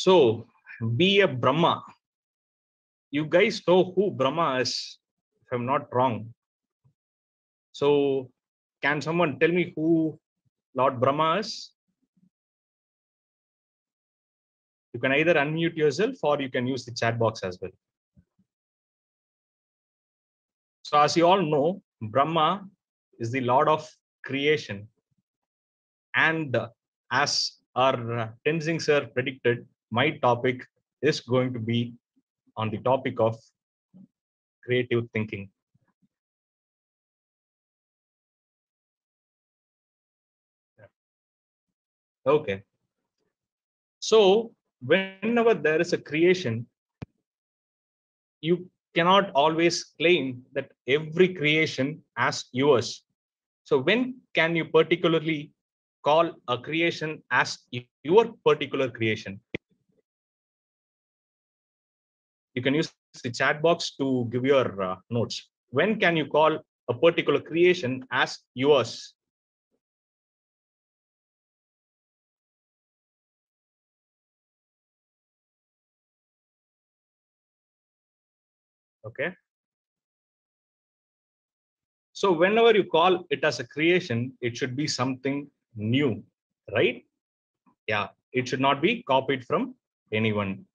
So be a Brahma. You guys know who Brahma is, if I'm not wrong. So can someone tell me who Lord Brahma is? You can either unmute yourself or you can use the chat box as well. So as you all know, Brahma is the Lord of creation. And as our Tenzing sir predicted, my topic is going to be on the topic of creative thinking. Okay. So whenever there is a creation, you cannot always claim that every creation as yours. So when can you particularly call a creation as your particular creation? You can use the chat box to give your notes. When can you call a particular creation as yours? Okay. So whenever you call it as a creation, it should be something new, right? Yeah, it should not be copied from anyone.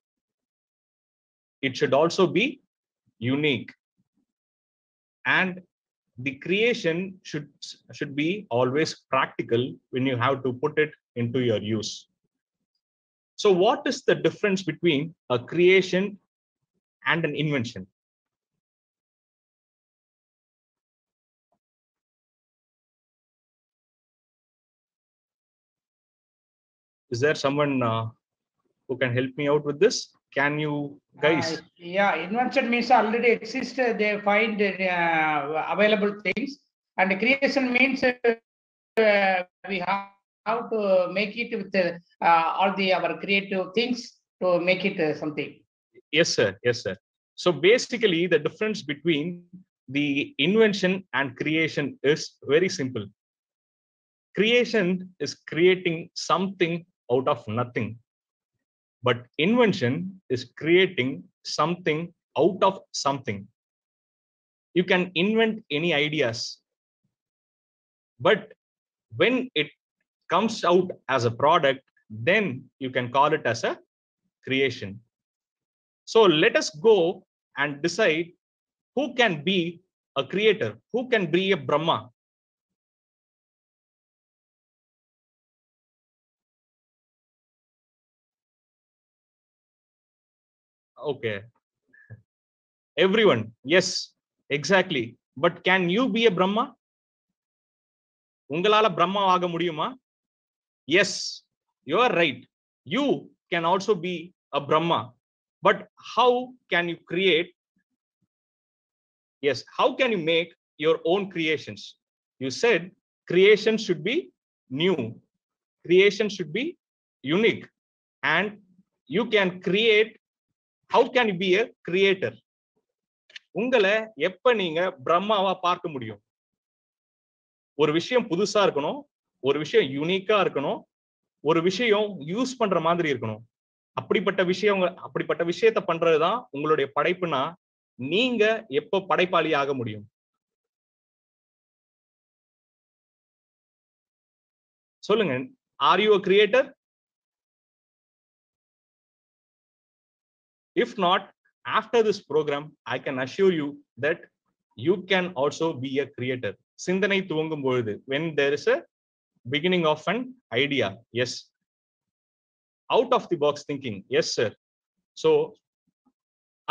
It should also be unique. And the creation should be always practical when you have to put it into your use. So what is the difference between a creation and an invention? Is there someone who can help me out with this? Can you guys? Yeah, invention means already exist. They find available things, and creation means we have to make it with all our creative things to make it something. Yes, sir. Yes, sir. So basically, the difference between the invention and creation is very simple. Creation is creating something out of nothing, but invention is creating something out of something. You can invent any ideas, but when it comes out as a product, then you can call it as a creation. So let us go and decide who can be a creator, who can be a Brahma. Okay, everyone, yes, exactly. But can you be a Brahma? உங்களால பிரம்மா ஆக முடியுமா? Yes, you are right. You can also be a Brahma. But how can you create? Yes, how can you make your own creations? You said creation should be new, creation should be unique, and you can create. How can you be a creator? உங்களை எப்ப நீங்க பிரம்மாவா பார்க்க முடியும்? ஒரு விஷயம் புதுசா இருக்கணும், ஒரு விஷயம் யூனிக்கா இருக்கணும், ஒரு விஷயம் யூஸ் பண்ற மாதிரி இருக்கணும். அப்படிப்பட்ட விஷயத்தை பண்றதுதான் உங்களுடைய படைப்புனா நீங்க எப்ப படைப்பாளி ஆக முடியும்? சொல்லுங்க. Are you a creator? If not, after this program, I can assure you that you can also be a creator. சிந்தனை துவங்கும் பொழுது, when there is a beginning of an idea, yes. Out of the box thinking, yes sir. So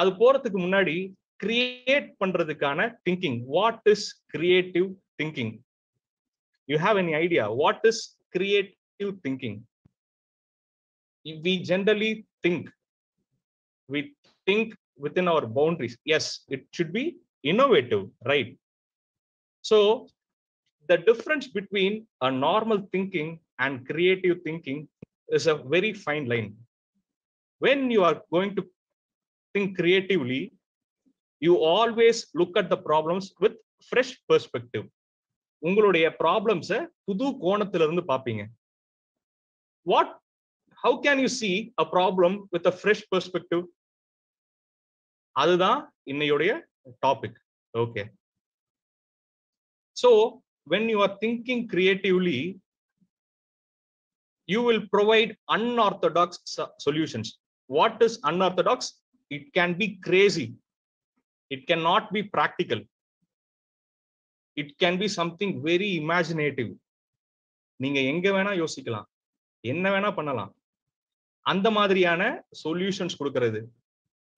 அது போறதுக்கு முன்னாடி create பண்றதுக்கான thinking. What is creative thinking? You have any idea what is creative thinking? We generally think. We think within our boundaries. Yes, it should be innovative, right? So the difference between a normal thinking and creative thinking is a very fine line. When you are going to think creatively, you always look at the problems with fresh perspective. உங்களுடைய ப்ராப்ளம்ஸை புது கோணத்துல இருந்து பாப்பீங்க. What how can you see a problem with a fresh perspective? அதுதான் இன்னையோடைய topic. Okay, so when you are thinking creatively, you will provide unorthodox solutions. What is unorthodox? It can be crazy, it cannot be practical, it can be something very imaginative. நீங்க எங்க வேணா யோசிக்கலாம், என்ன வேணா பண்ணலாம். அந்த மாதிரியான சொல்யூஷன்ஸ் கொடுக்கிறது.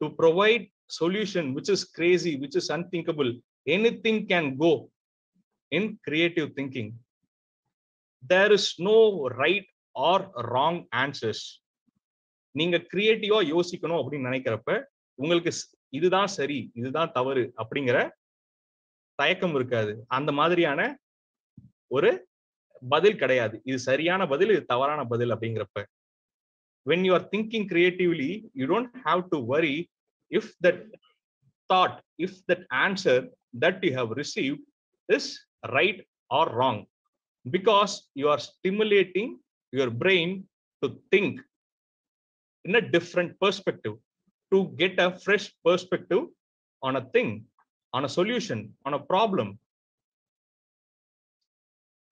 To provide solution which is crazy, which is unthinkable, anything can go in creative thinking. There is no right or wrong answers. நீங்க கிரியேட்டிவா யோசிக்கணும் அப்படின்னு நினைக்கிறப்ப உங்களுக்கு இதுதான் சரி இதுதான் தவறு அப்படிங்கிற தயக்கம் இருக்காது. அந்த மாதிரியான ஒரு பதில் கிடையாது. இது சரியான பதில், இது தவறான பதில் அப்படிங்கிறப்ப, when you are thinking creatively, you don't have to worry if that thought, if that answer that you have received is right or wrong, because you are stimulating your brain to think in a different perspective, to get a fresh perspective on a thing, on a solution, on a problem.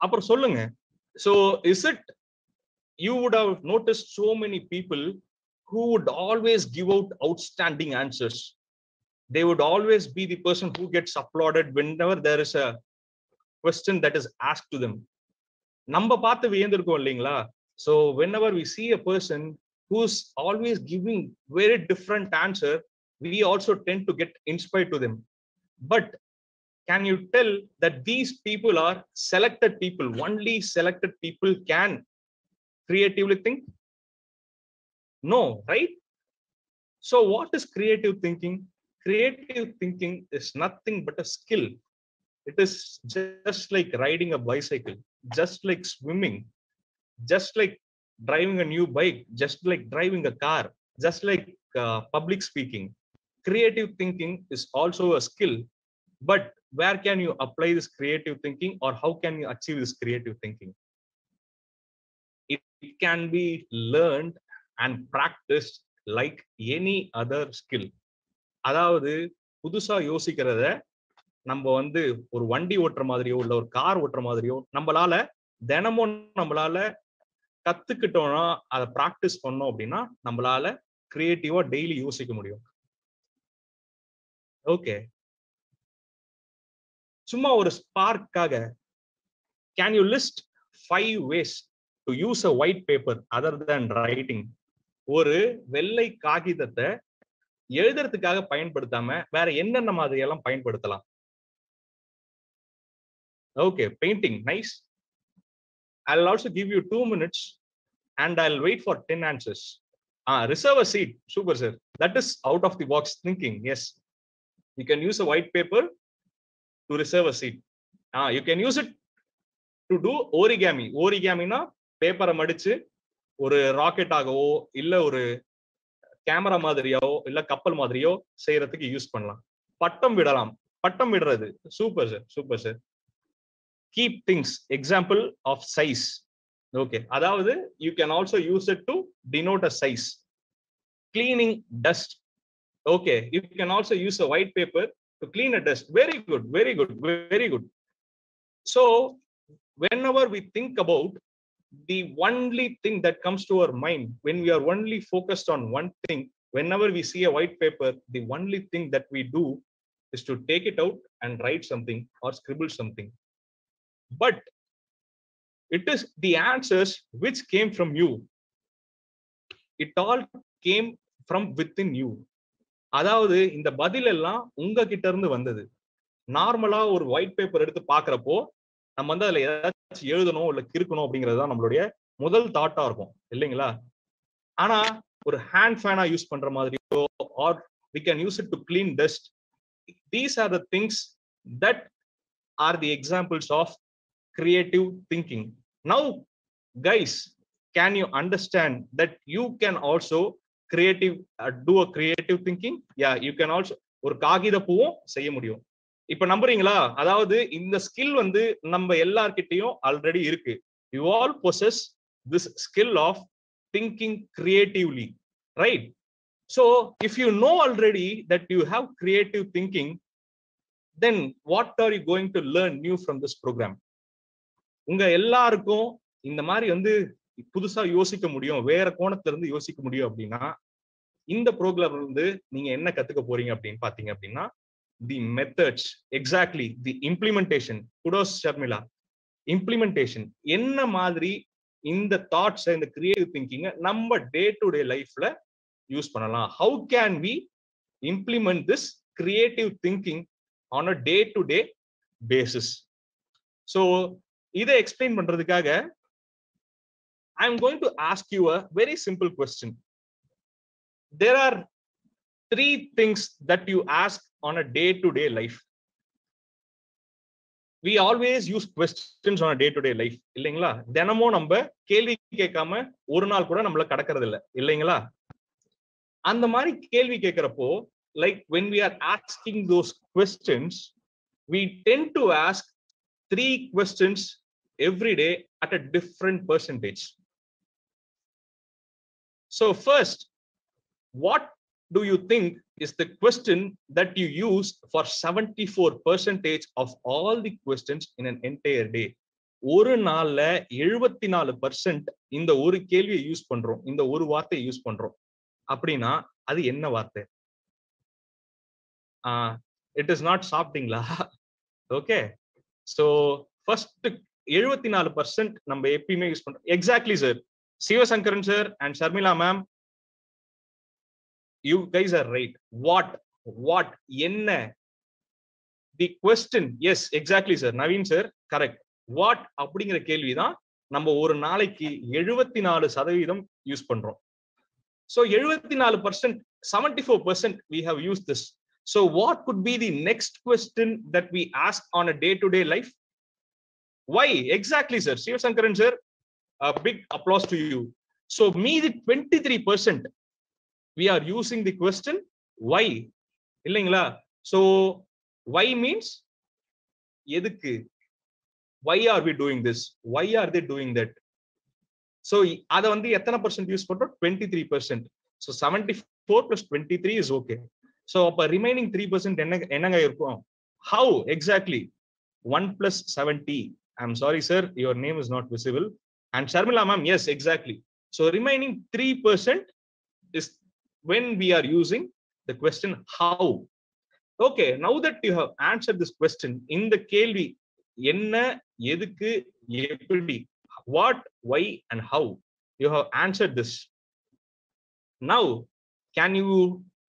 அப்புறம் சொல்லுங்க, so is it, you would have noticed so many people who would always give out outstanding answers. They would always be the person who gets applauded whenever there is a question that is asked to them. நம்ம பார்த்து வியந்திருக்கோம் இல்லைங்களா? So whenever we see a person who's always giving very different answer, we also tend to get inspired to them. But can you tell that these people are selected people? Only selected people can creatively think? No, right? So what is creative thinking? Creative thinking is nothing but a skill. It is just like riding a bicycle, just like swimming, just like driving a new bike, just like driving a car, just like public speaking. Creative thinking is also a skill, but where can you apply this creative thinking, or how can you achieve this creative thinking? It can be learned and practiced like any other skill. அதாவது புதுசா யோசிக்கிறத நம்ம வந்து ஒரு வண்டி ஓட்டுற மாதிரியோ இல்ல ஒரு கார் ஓட்டுற மாதிரியோ நம்மளால தினமும் நம்மளால கத்துக்கிட்டோம்னா, அதை பிராக்டிஸ் பண்ணோம் அப்படின்னா நம்மளால கிரியேட்டிவா டெய்லி யோசிக்க முடியும். ஓகே, சும்மா ஒரு ஸ்பார்க்காக, can you list 5 ways to use a white paper other than writing? ஒரு வெள்ளை காகிதத்தை எழுதுறதுக்காக பயன்படுத்தாம வேற என்னென்ன மாதிரி எல்லாம் பயன்படுத்தலாம்? Okay, painting, nice. I'll also give you 2 minutes and I'll wait for 10 answers. Reserve a seat. Super, sir. That is out of the box thinking. Yes, you can use a white paper to reserve a seat. You can use it to do origami. Origami na பேப்பரை மடிச்சு ஒரு rocket ஆகவோ இல்ல ஒரு camera மாதிரியோ இல்ல கப்பல் மாதிரியோ செய்யறதுக்கு யூஸ் பண்ணலாம். பட்டம் விடலாம், பட்டம் விடுறது. Super sir, super sir. Keep things, example of size. Okay, அதாவது you can also use it to denote a size. Cleaning dust. Okay, you can also use a white paper to clean a dust. Very good, very good, very good. So whenever we think about the only thing that comes to our mind, when we are only focused on one thing, whenever we see a white paper, the only thing that we do is to take it out and write something or scribble something. But it is the answers which came from you. It all came from within you. அதாவது இந்த பதில் எல்லாம் உங்ககிட்ட இருந்து வந்தது. நார்மலா ஒரு white paper எடுத்து பாக்குறப்போ நம்ம வந்து அதுல ஏதாச்சும் எழுதணும் இல்ல கிறுக்கணும் அப்படிங்கிறது தான் நம்மளுடைய முதல் தாட்டா இருக்கும் இல்லைங்களா? ஆனா ஒரு ஹேண்ட் ஃபேனா யூஸ் பண்ற மாதிரியோ or we can use it to clean dust. These are the things that are the examples of creative thinking. Now guys, can you understand that you can also do a creative thinking? Yeah, you can also ஒரு காகித பூவும் செய்ய முடியும். இப்ப நம்புறீங்களா? அதாவது இந்த skill வந்து நம்ம எல்லார்கிட்டயும் ஆல்ரெடி இருக்கு. You all possess this skill of thinking creatively, right? So if you know already that you have creative thinking, then what are you going to learn new from this program? உங்க எல்லாருக்கும் இந்த மாதிரி வந்து புதுசா யோசிக்க முடியும், வேற கோணத்துல இருந்து யோசிக்க முடியும் அப்படின்னா இந்த ப்ரோக்ராம் வந்து நீங்க என்ன கத்துக்க போறீங்க அப்படின்னு பாத்தீங்க அப்படின்னா the methods, exactly the implementation. Kudos Sharmila, implementation என்ன மாதிரி இந்த தாட்ஸ், இந்த கிரியேட்டிவ் திங்கிங்க நம்ம டே டு டே லைஃப்ல யூஸ் பண்ணலாம். How can we implement this creative thinking on a day to day basis? So இதை எக்ஸ்பிளைன் பண்றதுக்காக I am going to ask you a very simple question. There are 3 things that you ask on a day-to-day life. We always use questions on a day-to-day life, இல்லைங்களா? தினமும் நம்ம கேள்வி கேட்காம ஒரு நாள் கூட நம்மள கடக்கிறது இல்ல, இல்லைங்களா? அந்த மாதிரி கேள்வி கேட்கிறப்போ, like when we are asking those questions, we tend to ask 3 questions every day at a different percentage. So first, what do you think is the question that you use for 74% of all the questions in an entire day? ஒரு நாள்ல 74% இந்த ஒரு கேள்வியை use பண்றோம், இந்த ஒரு வார்த்தையை use பண்றோம் அப்படின்னா அது என்ன வார்த்தை? இட் இஸ் நாட் சாப்பிட்டீங்களா? ஓகே, சோ ஃபர்ஸ்ட் 74% நம்ம எப்பயுமே யூஸ் பண்றோம். Exactly sir, Sivasankaran sir and Sharmila ma'am, you guys are right. What என்ன? the question, yes, exactly sir, Naveen sir, correct. what அப்படிங்கிற கேள்விதான் நம்ம ஒரு நாளைக்கு 74% யூஸ் பண்றோம். so 74%, 74% we have used this. so what could be the next question that we ask on a day to day life? why? exactly sir, Sivasankaran sir, a big applause to you. so மீதி 23% we are using the question why, இல்லைங்களா? so why means எதுக்கு? why are we doing this? why are they doing that? so அத வந்து எத்தனை percent use பண்றோம்? 23%. so 74 plus 23 is okay. so அப்ப remaining 3% என்னங்க இருக்கும்? how? exactly 1 plus 70. I'm sorry sir, your name is not visible. and Sharmila ma'am, yes, exactly. so remaining 3% is when we are using the question how. okay, now that you have answered this question in the கேள்வி என்ன, எதுக்கு, எப்படி, what, why and how, you have answered this. now can you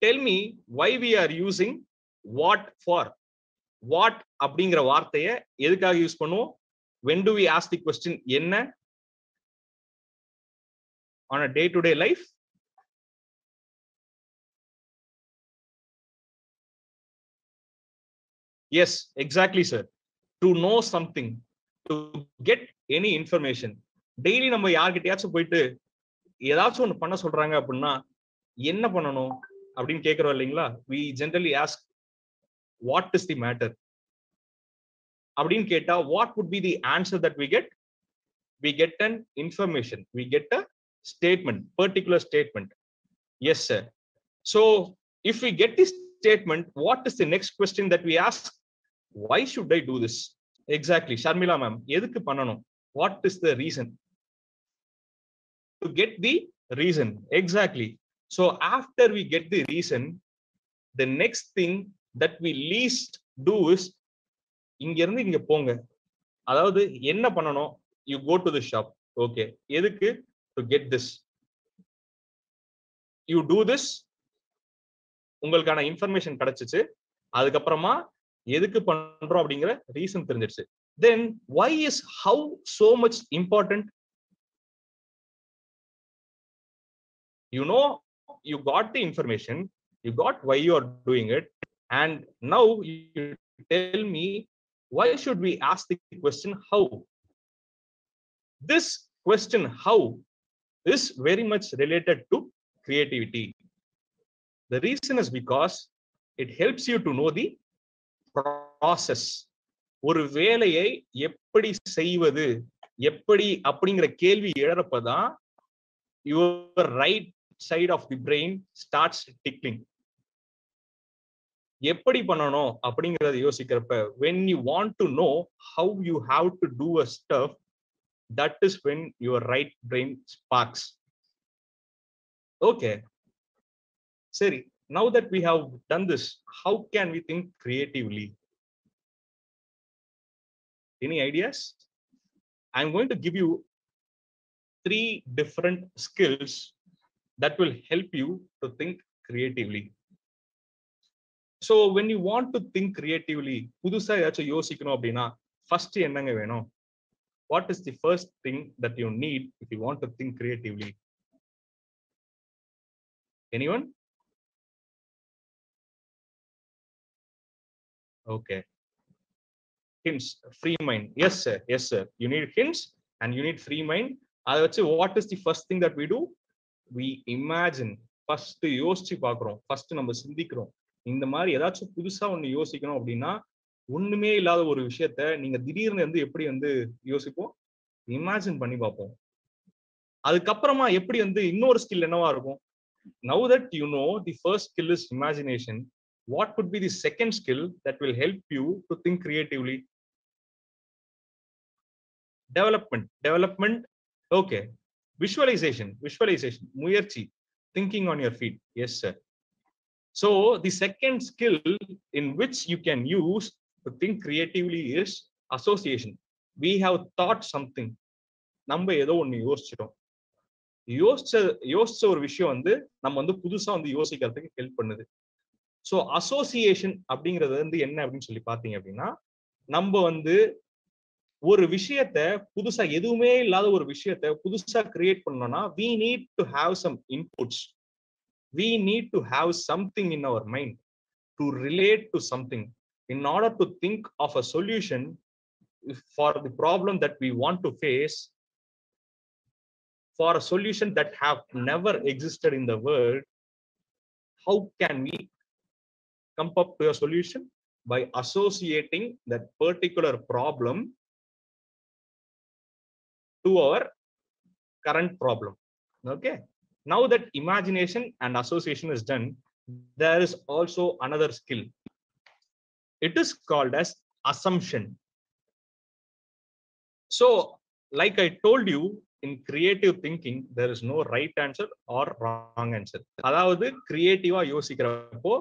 tell me why we are using what for? what அப்படிங்கிற வார்த்தையை எதுக்காக use பண்ணுவோம்? when do we ask the question என்ன on a day to day life? yes, exactly sir, to know something, to get any information. Daily நம்ம யார்கிட்டயாச்சும் போயிட்டு ஏதாச்சும் ஒன்று பண்ண சொல்றாங்க அப்படின்னா என்ன பண்ணணும் அப்படின்னு கேட்கிறோம் இல்லைங்களா? we generally ask what is the matter அப்படின்னு கேட்டா what would be the answer that we get? we get an information, we get a statement, particular statement. yes sir. so if we get this statement, what is the next question that we ask? why should I do this? exactly, Sharmila ma'am, எதுக்கு பண்ணணும்? what is the reason? to get the reason, exactly. so after we get the reason, the next thing that we least do is இங்க இருந்து இங்க போங்க. அதாவது என்ன பண்ணணும்? you go to the shop. okay, எதுக்கு? to get this. you do this, உங்களுக்கான information கிடைச்சிச்சு, அதுக்கப்புறமா எதுக்கு பண்றோம் அப்படிங்கிற ரீசன் தெரிஞ்சிருச்சு. then why is how so much important? you know, you got the information, you got why you are doing it, and now you tell me why should we ask the question how? this question how is very much related to creativity. the reason is because it helps you to know the process. ஒரு வேலையை எப்படி செய்வது, எப்படி அப்படிங்கிற கேள்வி எழறப்பதான் your right side of the brain starts tickling. எப்படி பண்ணணும் அப்படிங்கறத யோசிக்கிறப்ப, when you want to know how you have to do a stuff, that is when your right brain sparks. Okay, சரி, now that we have done this, how can we think creatively? Any ideas? I'm going to give you 3 different skills that will help you to think creatively. So when you want to think creatively, புதுசா ஏதாச்சும் யோசிக்கணும் அப்படின்னா first என்னங்க வேணும்? What is the first thing that you need if you want to think creatively? Anyone? Okay. Hints, free mind. Yes, sir. Yes, sir. You need hints and you need free mind. I would say, what is the first thing that we do? We imagine. First யோசிச்சு பார்க்கிறோம். First நம்ம சிந்திக்கிறோம். இந்த மாதிரி ஏதாச்சும் புதுசா ஒண்ணு யோசிக்கணும் அப்படின்னா, ஒண்ணுமே இல்லாத ஒரு விஷயத்த நீங்க திடீர்னு வந்து எப்படி வந்து யோசிப்போம்? இமேஜின் பண்ணி பார்ப்போம். அதுக்கப்புறமா எப்படி வந்து இன்னொரு ஸ்கில் என்னவா இருக்கும்? Now that you know the first skill is imagination, what would be the second skill that will help you to think creatively? Development. Okay. Visualization. முயற்சி. Thinking on your feet. Yes, sir. So the second skill in which you can use to think creatively is association. We have thought something. நம்ம ஏதோ ஒண்ணு யோசிச்சிட்டோம். யோசிச்ச ஒரு விஷயம் வந்து நம்ம வந்து புதுசா வந்து யோசிக்கிறதுக்கு ஹெல்ப் பண்ணுது. சோ அசோசியேஷன் அப்படிங்கிறது வந்து என்ன அப்படின்னு சொல்லி பாத்தீங்க அப்படின்னா, நம்ம வந்து ஒரு விஷயத்த புதுசா, எதுவுமே இல்லாத ஒரு விஷயத்த புதுசா கிரியேட் பண்ணோம்னா, we need to have some inputs. We need to have something in our mind to relate to something in order to think of a solution for the problem that we want to face, for a solution that have never existed in the world. How can we come up to a solution? By associating that particular problem to our current problem. Okay, now that imagination and association is done, there is also another skill. It is called as assumption. So like I told you, in creative thinking there is no right answer or wrong answer. அதாவது கிரியேட்டிவா யோசிக்கிறப்போ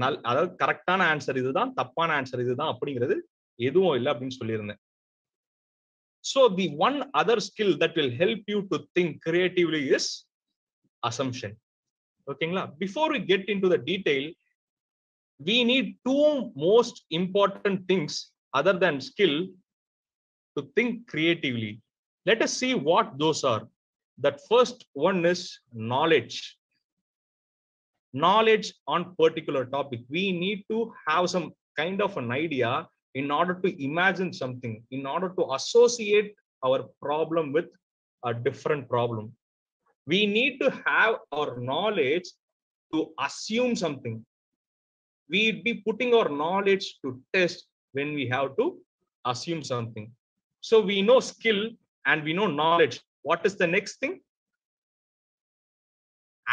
அதாவது கரெக்டான answer இதுதான், தப்பான answer இதுதான் அப்படிங்கிறது எதுவும் இல்லை அப்படின்னு சொல்லியிருந்தேன். So the one other skill that will help you to think creatively is assumption. Okay, before we get into the detail, we need 2 most important things other than skill to think creatively. Let us see what those are. That first one is knowledge. Knowledge on particular topic. We need to have some kind of an idea in order to imagine something, in order to associate our problem with a different problem. We need to have our knowledge to assume something. We'd be putting our knowledge to test when we have to assume something. So we know skill and we know knowledge. What is the next thing?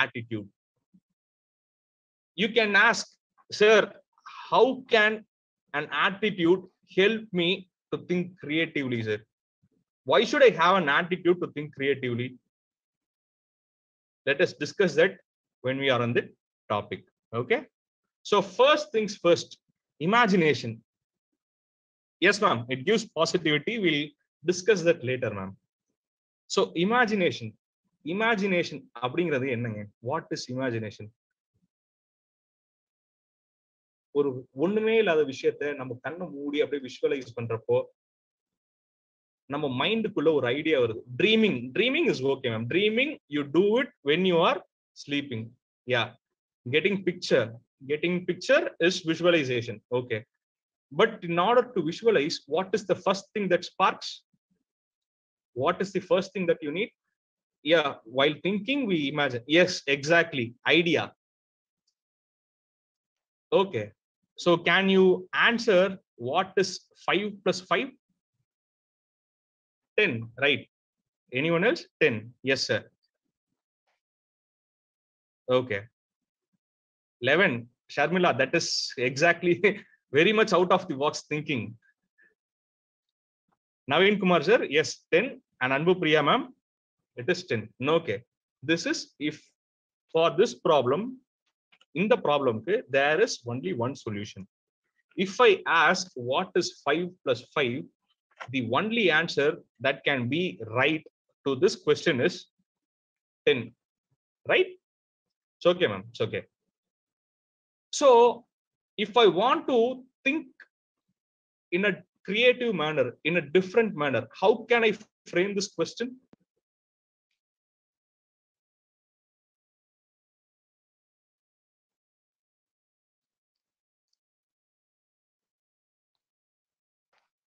Attitude. You can ask, sir, how can an attitude help me to think creatively, sir? Why should I have an attitude to think creatively? Let us discuss that when we are on the topic. Okay, so first things first, imagination. Yes ma'am, it gives positivity. We'll discuss that later ma'am. So imagination அப்படிங்கிறது என்னங்க? What is imagination? ஒரு ஒண்ணுமே இல்லாத விஷயத்த நம்ம கண்ணை மூடி அப்படியே விஷுவலைஸ் பண்றப்போ நம்ம மைண்டுக்குள்ள ஒரு ஐடியா வருது. Dreaming is okay ma'am. Dreaming you do it when you are sleeping. Yeah, getting picture is visualisation. Okay, but in order to visualize, what is the first thing that sparks? What is the first thing that you need? Yeah, while thinking we imagine. Yes, exactly, idea. Okay, so can you answer what is 5 plus 5? 10, right? Anyone else? 10. Yes sir. Okay. 11. Sharmila, that is exactly very much out of the box thinking. Naveen Kumar sir, yes, 10. And Anbu Priya ma'am, it is 10. No, okay. This is if for this problem, in the problem, okay, there is only one solution. If I ask what is 5 plus 5, the only answer that can be right to this question is 10. Right? It's okay, ma'am. It's okay. So if I want to think in a creative manner, in a different manner, how can I frame this question?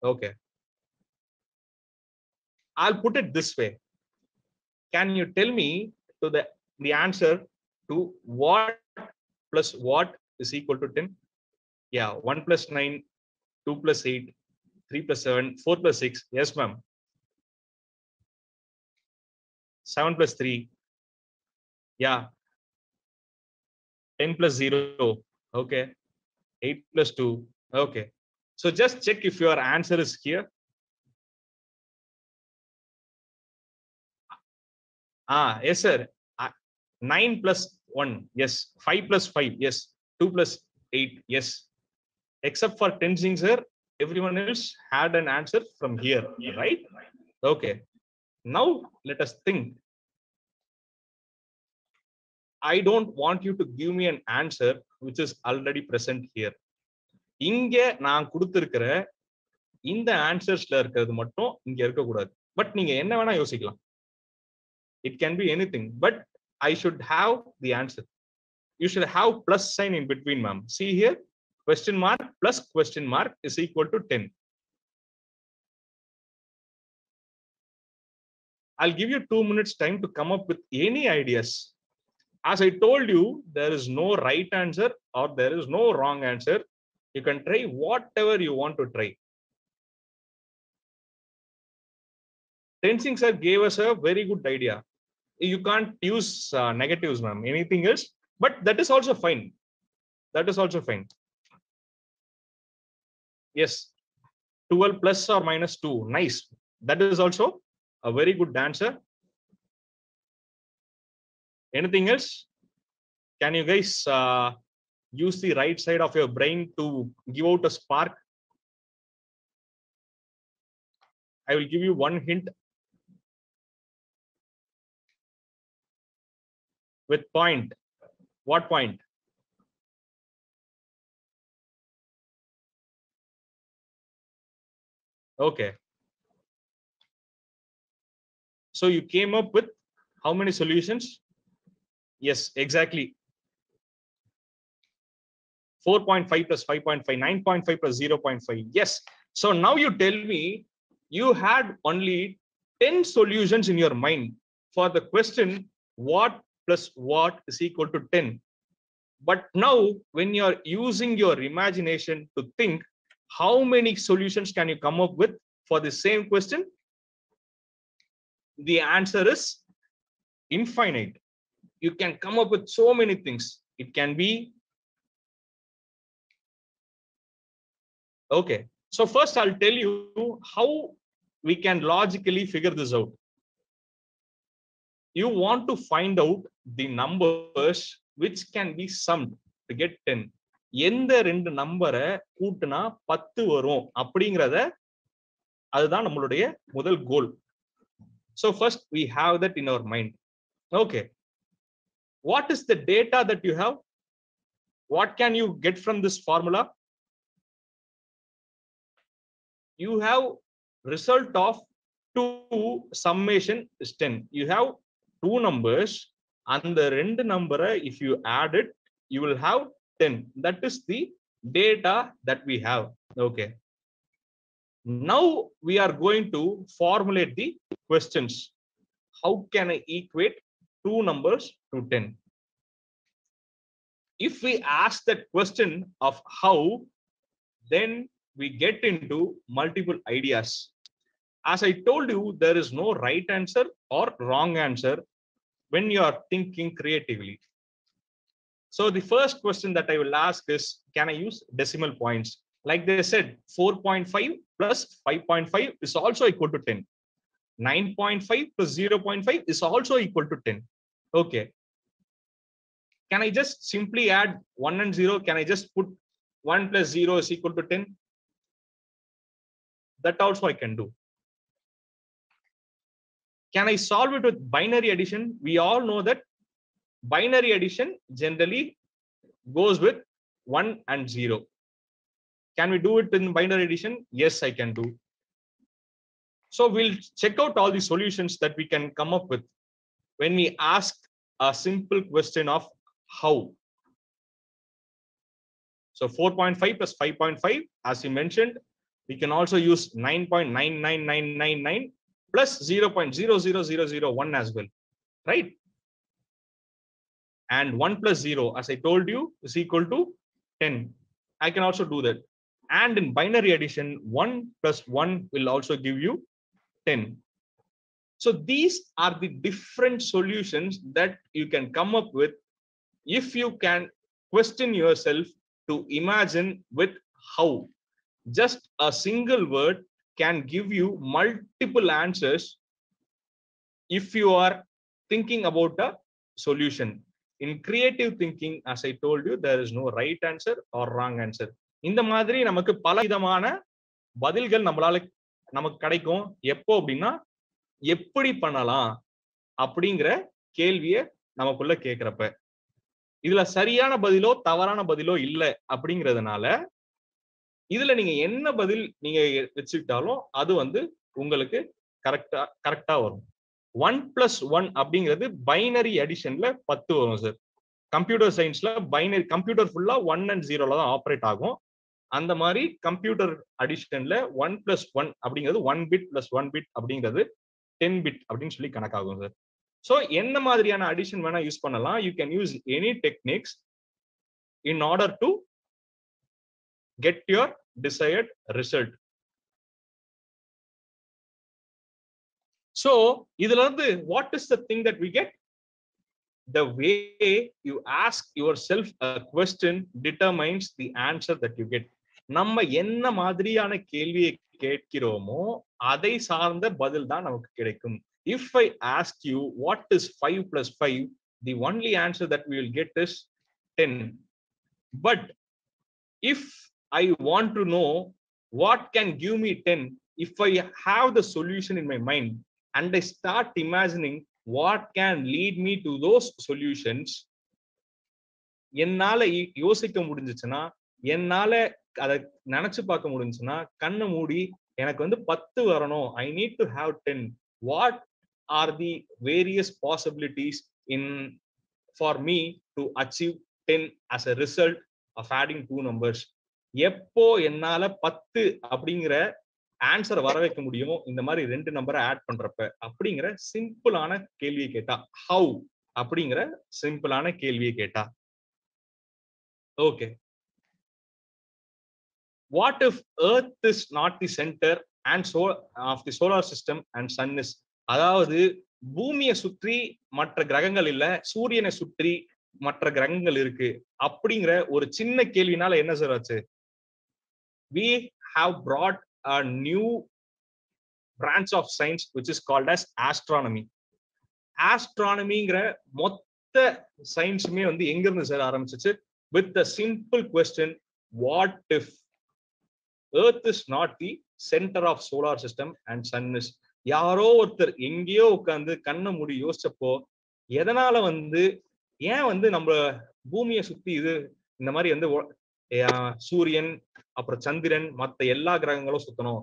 Okay. I'll put it this way. Can you tell me to the answer to what plus what is equal to 10? Yeah, 1 plus 9, 2 plus 8, 3 plus 7, 4 plus 6. Yes, ma'am. 7 plus 3. Yeah. 10 plus 0. Okay. 8 plus 2. Okay. So just check if your answer is here. Yes, sir. 9 plus 1. Yes. 5 plus 5. Yes. 2 plus 8. Yes. Except for Tenzing, sir, everyone else had an answer from here, right? Okay. Now let us think. I don't want you to give me an answer which is already present here. இங்க நான் கொடுத்திருக்கிற இந்த ஆன்சர்ஸ்ல இருக்கிறது மட்டும் இங்க இருக்க கூடாது. But நீங்க என்ன வேணா யோசிக்கலாம். It can be anything, but I should have the answer. You should have plus sign in between, ma'am. See here, question mark plus question mark is equal to 10. I'll give you 2 minutes time to come up with any ideas. As I told you, there is no right answer or there is no wrong answer. You can try whatever you want to try. Tenzing sir gave us a very good idea. You can't use negatives, ma'am. Anything else? But that is also fine. That is also fine. Yes. 12 plus or minus 2. Nice. That is also a very good answer. Anything else? Can you guys use the right side of your brain to give out a spark? I will give you one hint. With point. What point? Okay. So you came up with how many solutions? Yes, exactly. 4.5 plus 5.5, 9.5 plus 0.5. Yes. So now you tell me you had only 10 solutions in your mind for the question what plus what is equal to 10. But now when you're using your imagination to think, how many solutions can you come up with for the same question? The answer is infinite. You can come up with so many things. It can be. Okay. So first I'll tell you how we can logically figure this out. You want to find out the numbers which can be summed to get 10. எந்த ரெண்டு நம்பரை கூட்டுனா 10 வரும் அப்படிங்கறத அதுதான் நம்மளுடைய முதல் கோல். So first we have that in our mind. Okay. What is the data that you have? What can you get from this formula? You have result of 2 summation is 10. You have 2 numbers and the ரெண்டு நம்பரை if you add it, you will have 10. That is the data that we have. Okay. Now we are going to formulate the questions. How can I equate 2 numbers to 10? If we ask that question of how, then we get into multiple ideas. As I told you, there is no right answer or wrong answer when you are thinking creatively. So the first question that I will ask is, can I use decimal points? Like they said, 4.5 plus 5.5 is also equal to 10. 9.5 plus 0.5 is also equal to 10. Okay. Can I just simply add 1 and 0? Can I just put 1 plus 0 is equal to 10? That also I can do. Can I solve it with binary addition? We all know that binary addition generally goes with 1 and 0. Can we do it in binary addition? Yes, I can do. So we'll check out all the solutions that we can come up with when we ask a simple question of how. So 4.5 plus 5.5, as you mentioned, we can also use 9.99999 plus 0.00001 as well, right? And 1 plus 0, as I told you, is equal to 10. I can also do that. And in binary addition, 1 plus 1 will also give you 10. So these are the different solutions that you can come up with if you can question yourself to imagine with how. Just a single word can give you multiple answers if you are thinking about a solution. In creative thinking, as I told you, there is no right answer or wrong answer. இந்த மாதிரி நமக்கு பல விதமான பதில்கள் நமக்கு கிடைக்கும். எப்போ அப்படின்னா, எப்படி பண்ணலாம் அப்படிங்கிற கேள்வியை நமக்குள்ள கேட்கிறப்ப. இதுல சரியான பதிலோ தவறான பதிலோ இல்லை அப்படிங்கிறதுனால இதுல நீங்க என்ன பதில் நீங்க வச்சுக்கிட்டாலும் அது வந்து உங்களுக்கு கரெக்டா வரும். 1 plus 1 அப்படிங்கிறது பைனரி அடிஷன்ல 10 வரும் சார். கம்ப்யூட்டர் சயின்ஸ்ல பைனரி கம்ப்யூட்டர் ஃபுல்லா 1 and 0ல தான் ஆப்ரேட் ஆகும். அந்த மாதிரி கம்ப்யூட்டர் அடிஷன்ல 1 plus 1 அப்படிங்கிறது 1 bit plus 1 bit அப்படிங்கிறது 10 bit அப்படின்னு சொல்லி கணக்காகும் சார். ஸோ என்ன மாதிரியான அடிஷன் வேணா யூஸ் பண்ணலாம். You can use any techniques in order to get your desired result. So இதுல இருந்து what is the thing that we get? The way you ask yourself a question determines the answer that you get. நம்ம என்ன மாதிரியான கேள்வியை கேட்கிறோமோ அதை சார்ந்த பதில் தான் நமக்கு கிடைக்கும். If I ask you what is 5 plus 5, the only answer that we will get is 10. But if I want to know what can give me 10, if I have the solution in my mind and I start imagining what can lead me to those solutions, என்னால யோசிக்க முடிஞ்சுச்சுன்னா, என்னால அதை நினைச்சு பார்க்க முடிஞ்சுச்சுன்னா, கண்ணை மூடி எனக்கு வந்து 10 வரணும், I need to have 10. What are the various possibilities in for me to achieve 10 as a result of adding two numbers? எப்போ என்னால 10 அப்படிங்கிற ஆன்சரை வர வைக்க முடியும் இந்த மாதிரி ரெண்டு நம்பரை ஆட் பண்றப்ப அப்படிங்கிற சிம்பிளான கேள்வியை கேட்டா, ஹவு அப்படிங்கிற சிம்பிளான கேள்வியை கேட்டா. Okay, what if Earth is not the centre and of the solar system and sun is, அதாவது பூமியை சுற்றி மற்ற கிரகங்கள் இல்ல, சூரியனை சுற்றி மற்ற கிரகங்கள் இருக்கு அப்படிங்கிற ஒரு சின்ன கேள்வினால என்ன சார் ஆச்சு? We have brought a new branch of science which is called as astronomy. Astronomyங்கிற மொத்த சயின்ஸுமே வந்து எங்க இருந்து சார் ஆரம்பிச்சிச்சு? With the simple question, what if earth is not the center of solar system and sun is? யாரோ ஒருத்தர் எங்கேயோ உட்கார்ந்து கண்ணை மூடி யோசிச்சப்போ, எதனால வந்து ஏன் வந்து நம்ம பூமியை சுத்தி இது இந்த மாதிரி வந்து சூரியன் அப்புறம் சந்திரன் மத்த எல்லா கிரகங்களும் சுத்தணும்,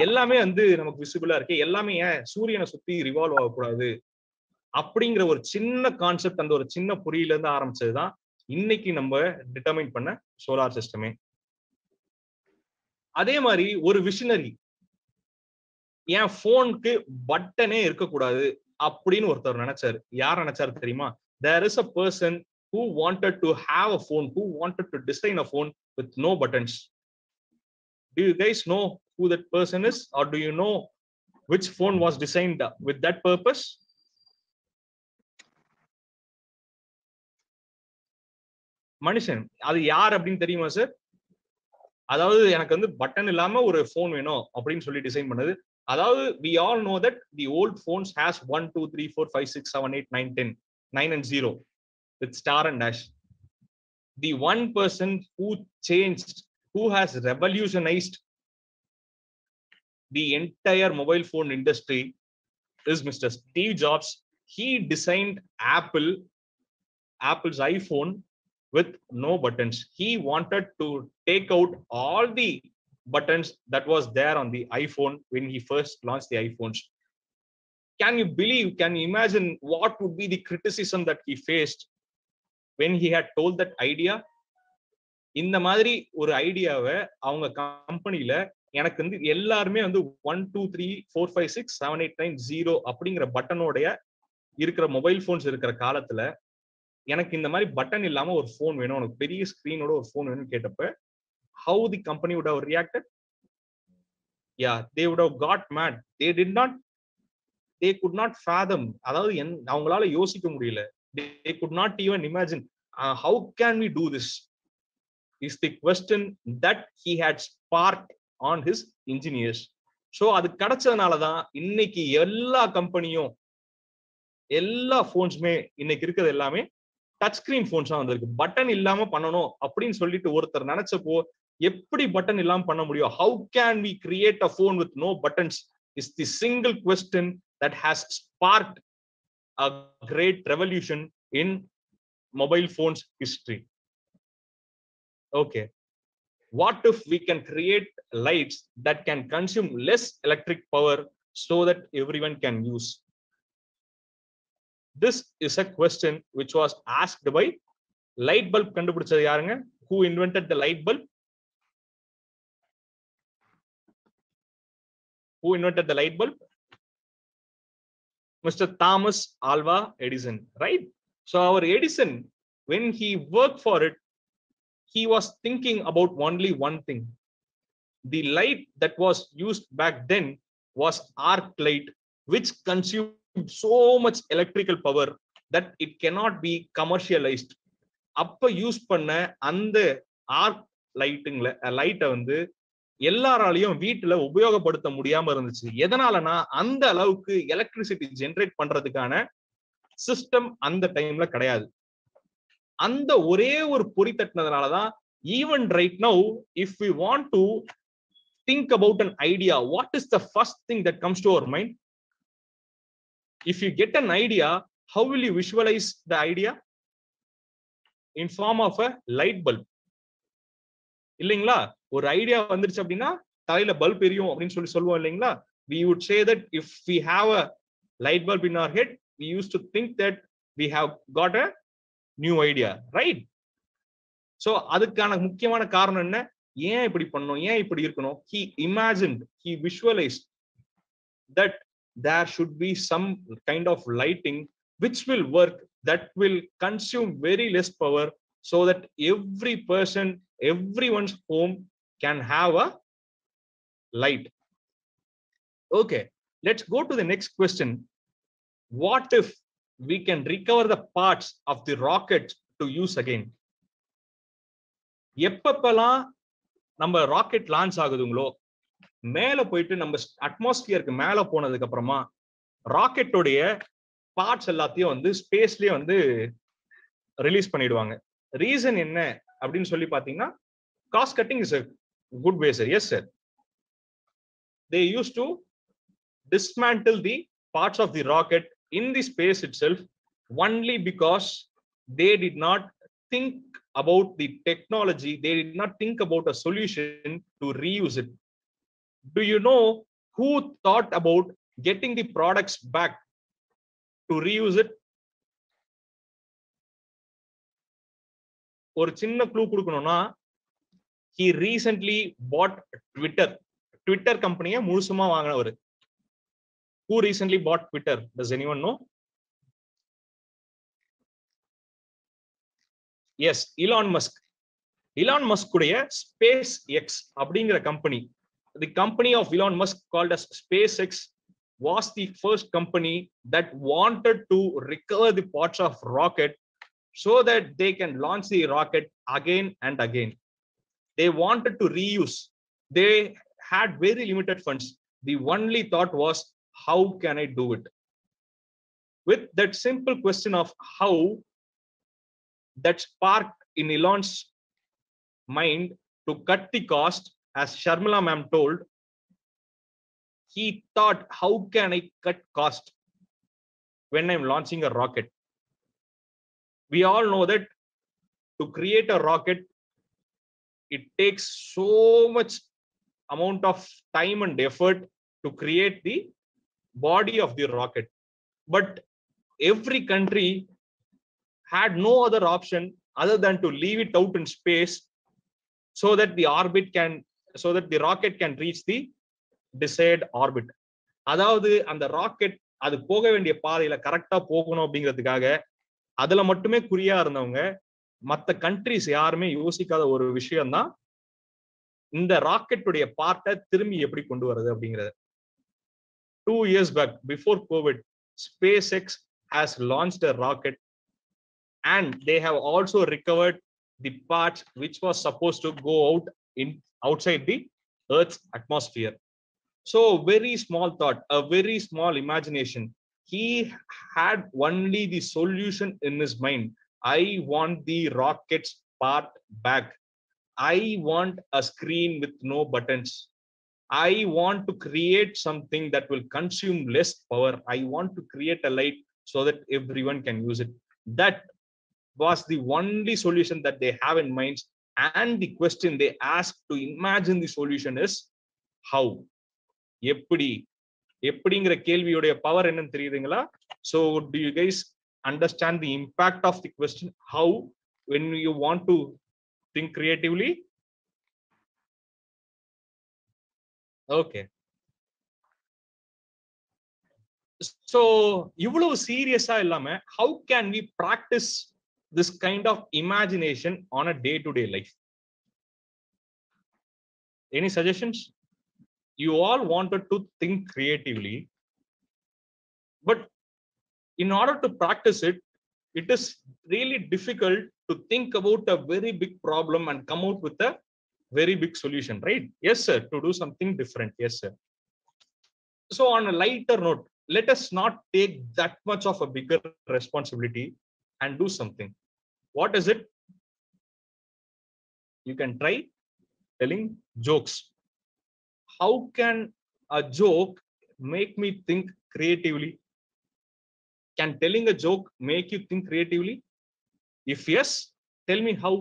எல்லாமே வந்து நமக்கு விசிபிளா இருக்கு, எல்லாமே ஏன் சூரியனை சுத்தி ரிவால்வ் ஆகக்கூடாது அப்படிங்கிற ஒரு சின்ன கான்செப்ட், அந்த ஒரு சின்ன புரியில இருந்து ஆரம்பிச்சதுதான் இன்னைக்கு நம்ம டிட்டர்மைன் பண்ண சோலார் சிஸ்டமே. அதே மாதிரி ஒரு விஷனரி என் போனுக்கு பட்டனே இருக்கக்கூடாது அப்படின்னு ஒருத்தர் நினைச்சாரு. யார் நினைச்சாரு தெரியுமா? There is a person who wanted to have a phone, who wanted to design a phone with no buttons. Do you guys know who that person is, or do you know which phone was designed with that purpose? மனுஷன். அது யார் அப்படின்னு தெரியுமா sir? அதாவது எனக்கு வந்து button இல்லாம ஒரு போன் வேணும் அப்படின்னு சொல்லி டிசைன் பண்ணது. அதாவது we all know that the old phones has 1 2 3 4 5 6 7 8 9 10 9 and 0 with star and dash. The one person who changed, who has revolutionized the entire mobile phone industry is Mr. Steve Jobs. He designed Apple's iPhone with no buttons. He wanted to take out all the buttons that was there on the iPhone when he first launched the iPhones. Can you believe, can you imagine what would be the criticism that he faced when he had told that idea? இந்த மாதிரி ஒரு ஐடியாவை அவங்க கம்பெனில எனக்கு வந்து எல்லாருமே வந்து 1 2 3 4 5 6 7 8 9 0 அப்படிங்கிற பட்டனோடைய இருக்கிற மொபைல் போன்ஸ் இருக்கிற காலத்துல எனக்கு இந்த மாதிரி பட்டன் இல்லாம ஒரு போன் வேணும், உனக்கு பெரிய ஸ்கிரீனோட ஒரு போன் வேணும்னு கேட்டப்ப how the company would have reacted? Yeah, they would have got mad. They could not fathom. அதாவது அவங்களால யோசிக்க முடியல. They could not even imagine how can we do this is the question that he had sparked on his engineers. So அது கிடைச்சதுனாலதான் இன்னைக்கு எல்லா கம்பெனியும் எல்லா போன்ஸுமே இன்னைக்கு இருக்கிறது எல்லாமே டச் ஸ்கிரீன் போன்ஸா வந்திருக்கு. பட்டன் இல்லாம பண்ணணும் அப்படின்னு சொல்லிட்டு ஒருத்தர் நினைச்சப்போ எப்படி பட்டன் இல்லாம பண்ண முடியும்? How can we create a phone with no buttons is the single question that has sparked a great revolution in mobile phones history. Okay, what if we can create lights that can consume less electric power so that everyone can use? This is a question which was asked by light bulb கண்டுபிடிச்சது யாருங்க? Who invented the light bulb? Who invented the light bulb? Mr. Thomas Alva Edison, right? So our Edison, when he worked for it, he was thinking about only one thing. The light that was used back then was arc light, which consumed so much electrical power that it cannot be commercialized. அப்ப use பண்ண அந்த arc லைட்டை வந்து எல்லாராலையும் வீட்டுல உபயோகப்படுத்த முடியாம இருந்துச்சு. எதனாலனா அந்த அளவுக்கு எலக்ட்ரிசிட்டி ஜெனரேட் பண்றதுக்கான சிஸ்டம் அந்த டைம்ல கிடையாது. அந்த ஒரே ஒரு பொறி தட்டினதுனாலதான் even right now if we want to think about an idea, what is the first thing that comes to our mind? If you get an idea, how will you visualize the idea? In form of a light bulb. இல்லைங்களா? ஒரு idea வந்துருச்சு அப்படின்னா தலையில bulb எரியும் அப்படின்னு சொல்லுவோம் இல்லைங்களா? We would say that if we have a light bulb in our head, we used to think that we have got a new idea, right? So அதுக்கான முக்கியமான காரணம் என்ன? ஏன் இப்படி பண்ணணும், ஏன் இப்படி இருக்கணும்? He imagined, he visualized that there should be some kind of lighting which will work, that will consume very less power, so that every person, everyone's home can have a light. Okay, let's go to the next question. What if we can recover the parts of the rocket to use again? எப்பப்பெல்லாம் நம்ம rocket launch ஆகுதுங்களோ, மேல போயிட்டு நம்ம அட்மாஸ்பியருக்கு மேல போனதுக்கு அப்புறமா ராக்கெட்டோடைய parts எல்லாத்தையும் வந்து ஸ்பேஸ்லயே வந்து ரிலீஸ் பண்ணிடுவாங்க. ரீசன் என்ன அப்படின்னு சொல்லி பாத்தீங்கன்னா, cost cutting is a good way, sir. Yes, sir. They used to dismantle the parts of the rocket in the space itself only because they did not think about the technology. They did not think about a solution to reuse it. Do you know who thought about getting the products back to reuse it? ஒரு சின்ன clue கொடுக்கணும்னா, he recently bought Twitter கம்பெனியை முழுசுமா வாங்கினவர். Who recently bought Twitter? Does anyone know? Yes, Elon Musk. Elon Musk உடைய SpaceX அப்படிங்கிற company, the company of Elon Musk called as SpaceX, was the first company that wanted to recover the parts of rocket so that they can launch the rocket again and again. They wanted to reuse. They had very limited funds. The only thought was, how can I do it? With that simple question of how, that sparked in Elon's mind to cut the cost, as Sharmila ma'am told, he thought, how can I cut cost when I'm launching a rocket? We all know that to create a rocket, it takes so much amount of time and effort to create the body of the rocket. But every country had no other option other than to leave it out in space so that the rocket can reach the desired orbit. அதாவது அந்த rocket அது போக வேண்டிய பாதையில கரெக்டா போகணும் அப்படிங்கிறதுக்காக அதுல மட்டுமே குறியா இருந்தவங்க, மற்ற கண்ட்ரிஸ் யாருமே யோசிக்காத ஒரு விஷயம் தான் இந்த ராக்கெட்டுடைய பார்ட்டை திரும்பி எப்படி கொண்டு வருது அப்படிங்கிறது. 2 years back, before COVID, SpaceX has launched a rocket, and they have also recovered the parts which was supposed to go outside the Earth's atmosphere. So very small thought, a very small imagination. He had only the solution in his mind. I want the rocket's part back. I want a screen with no buttons. I want to create something that will consume less power. I want to create a light so that everyone can use it. That was the only solution that they have in mind. And the question they ask to imagine the solution is how. எப்படிங்கிற கேள்வியுடைய power என்னன்னு தெரியுதுங்களா? So do you guys understand the impact of the question how when you want to think creatively? Okay. So இவ்வளவு சீரியஸா இல்லாம how can we practice this kind of imagination on a day-to-day life? Any suggestions? You all wanted to think creatively, but in order to practice it, it is really difficult to think about a very big problem and come out with a very big solution, right? Yes, sir. To do something different. Yes, sir. So on a lighter note, let us not take that much of a bigger responsibility and do something. What is it? You can try telling jokes. How can a joke make me think creatively? Can telling a joke make you think creatively? If yes, tell me how.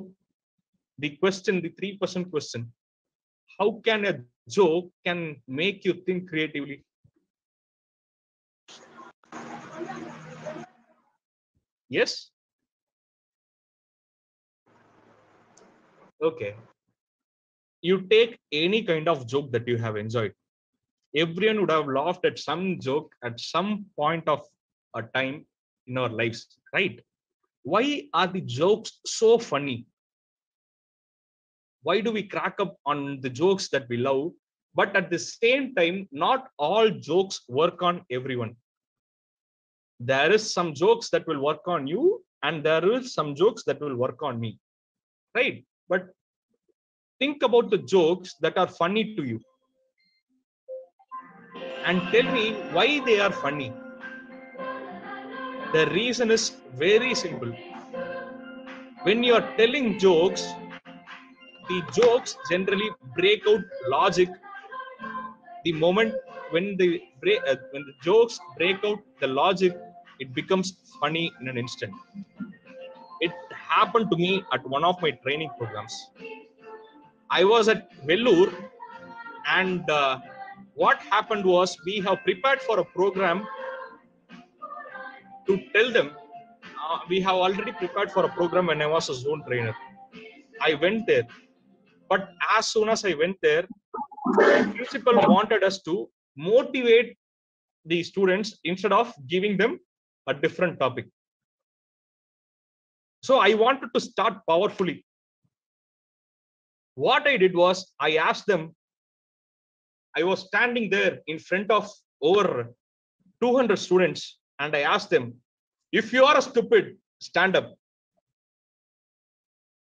The question, the 3% question. How can a joke can make you think creatively? Yes? Okay. You take any kind of joke that you have enjoyed. Everyone would have laughed at some joke at some point of a time in our lives, right? Why are the jokes so funny? Why do we crack up on the jokes that we love? But at the same time, not all jokes work on everyone. There is some jokes that will work on you, and there is some jokes that will work on me, right? But think about the jokes that are funny to you and tell me why they are funny. The reason is very simple. When you are telling jokes, the jokes generally break out logic. The moment when the jokes break out the logic, it becomes funny in an instant. It happened to me at one of my training programs. I was at Vellore, and what happened was we have prepared for a program to tell them. We have already prepared for a program when I was a zone trainer. I went there, but as soon as I went there, the principal wanted us to motivate the students instead of giving them a different topic. So I wanted to start powerfully. What I did was I asked them. I was standing there in front of over 200 students, and I asked them, if you are a stupid, stand up.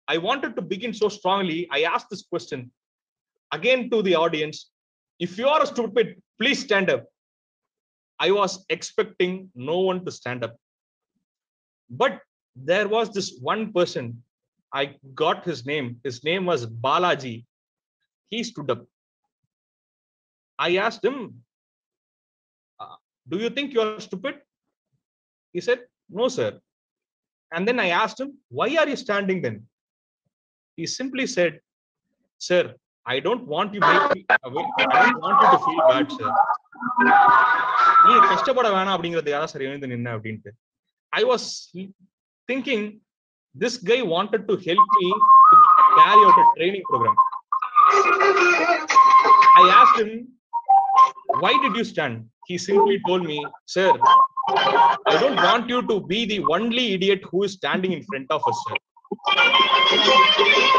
I wanted to begin so strongly. I asked this question again to the audience. If you are stupid, please stand up. I was expecting no one to stand up. But there was this one person. I got his name. His name was Balaji. He stood up. I asked him, do you think you are stupid? He said, no, sir. And then I asked him, why are you standing then? He simply said, sir, I don't want you to feel bad, sir. I was thinking this guy wanted to help me to carry out a training program. I asked him, why did you stand? He simply told me, sir, I don't want you to be the only idiot who is standing in front of us, sir.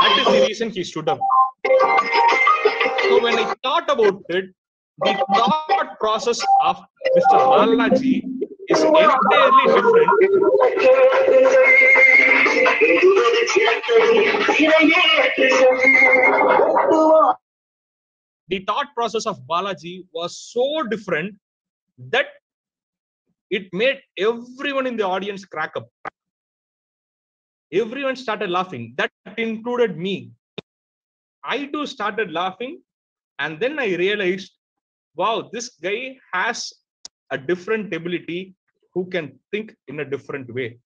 That is the reason he stood up. So when I thought about it, the thought process of Mr. Balaji is entirely different. The thought process of Balaji was so different that it made everyone in the audience crack up. Everyone started laughing. That included me. I too started laughing, and then I realized, wow, this guy has a different ability who can think in a different way.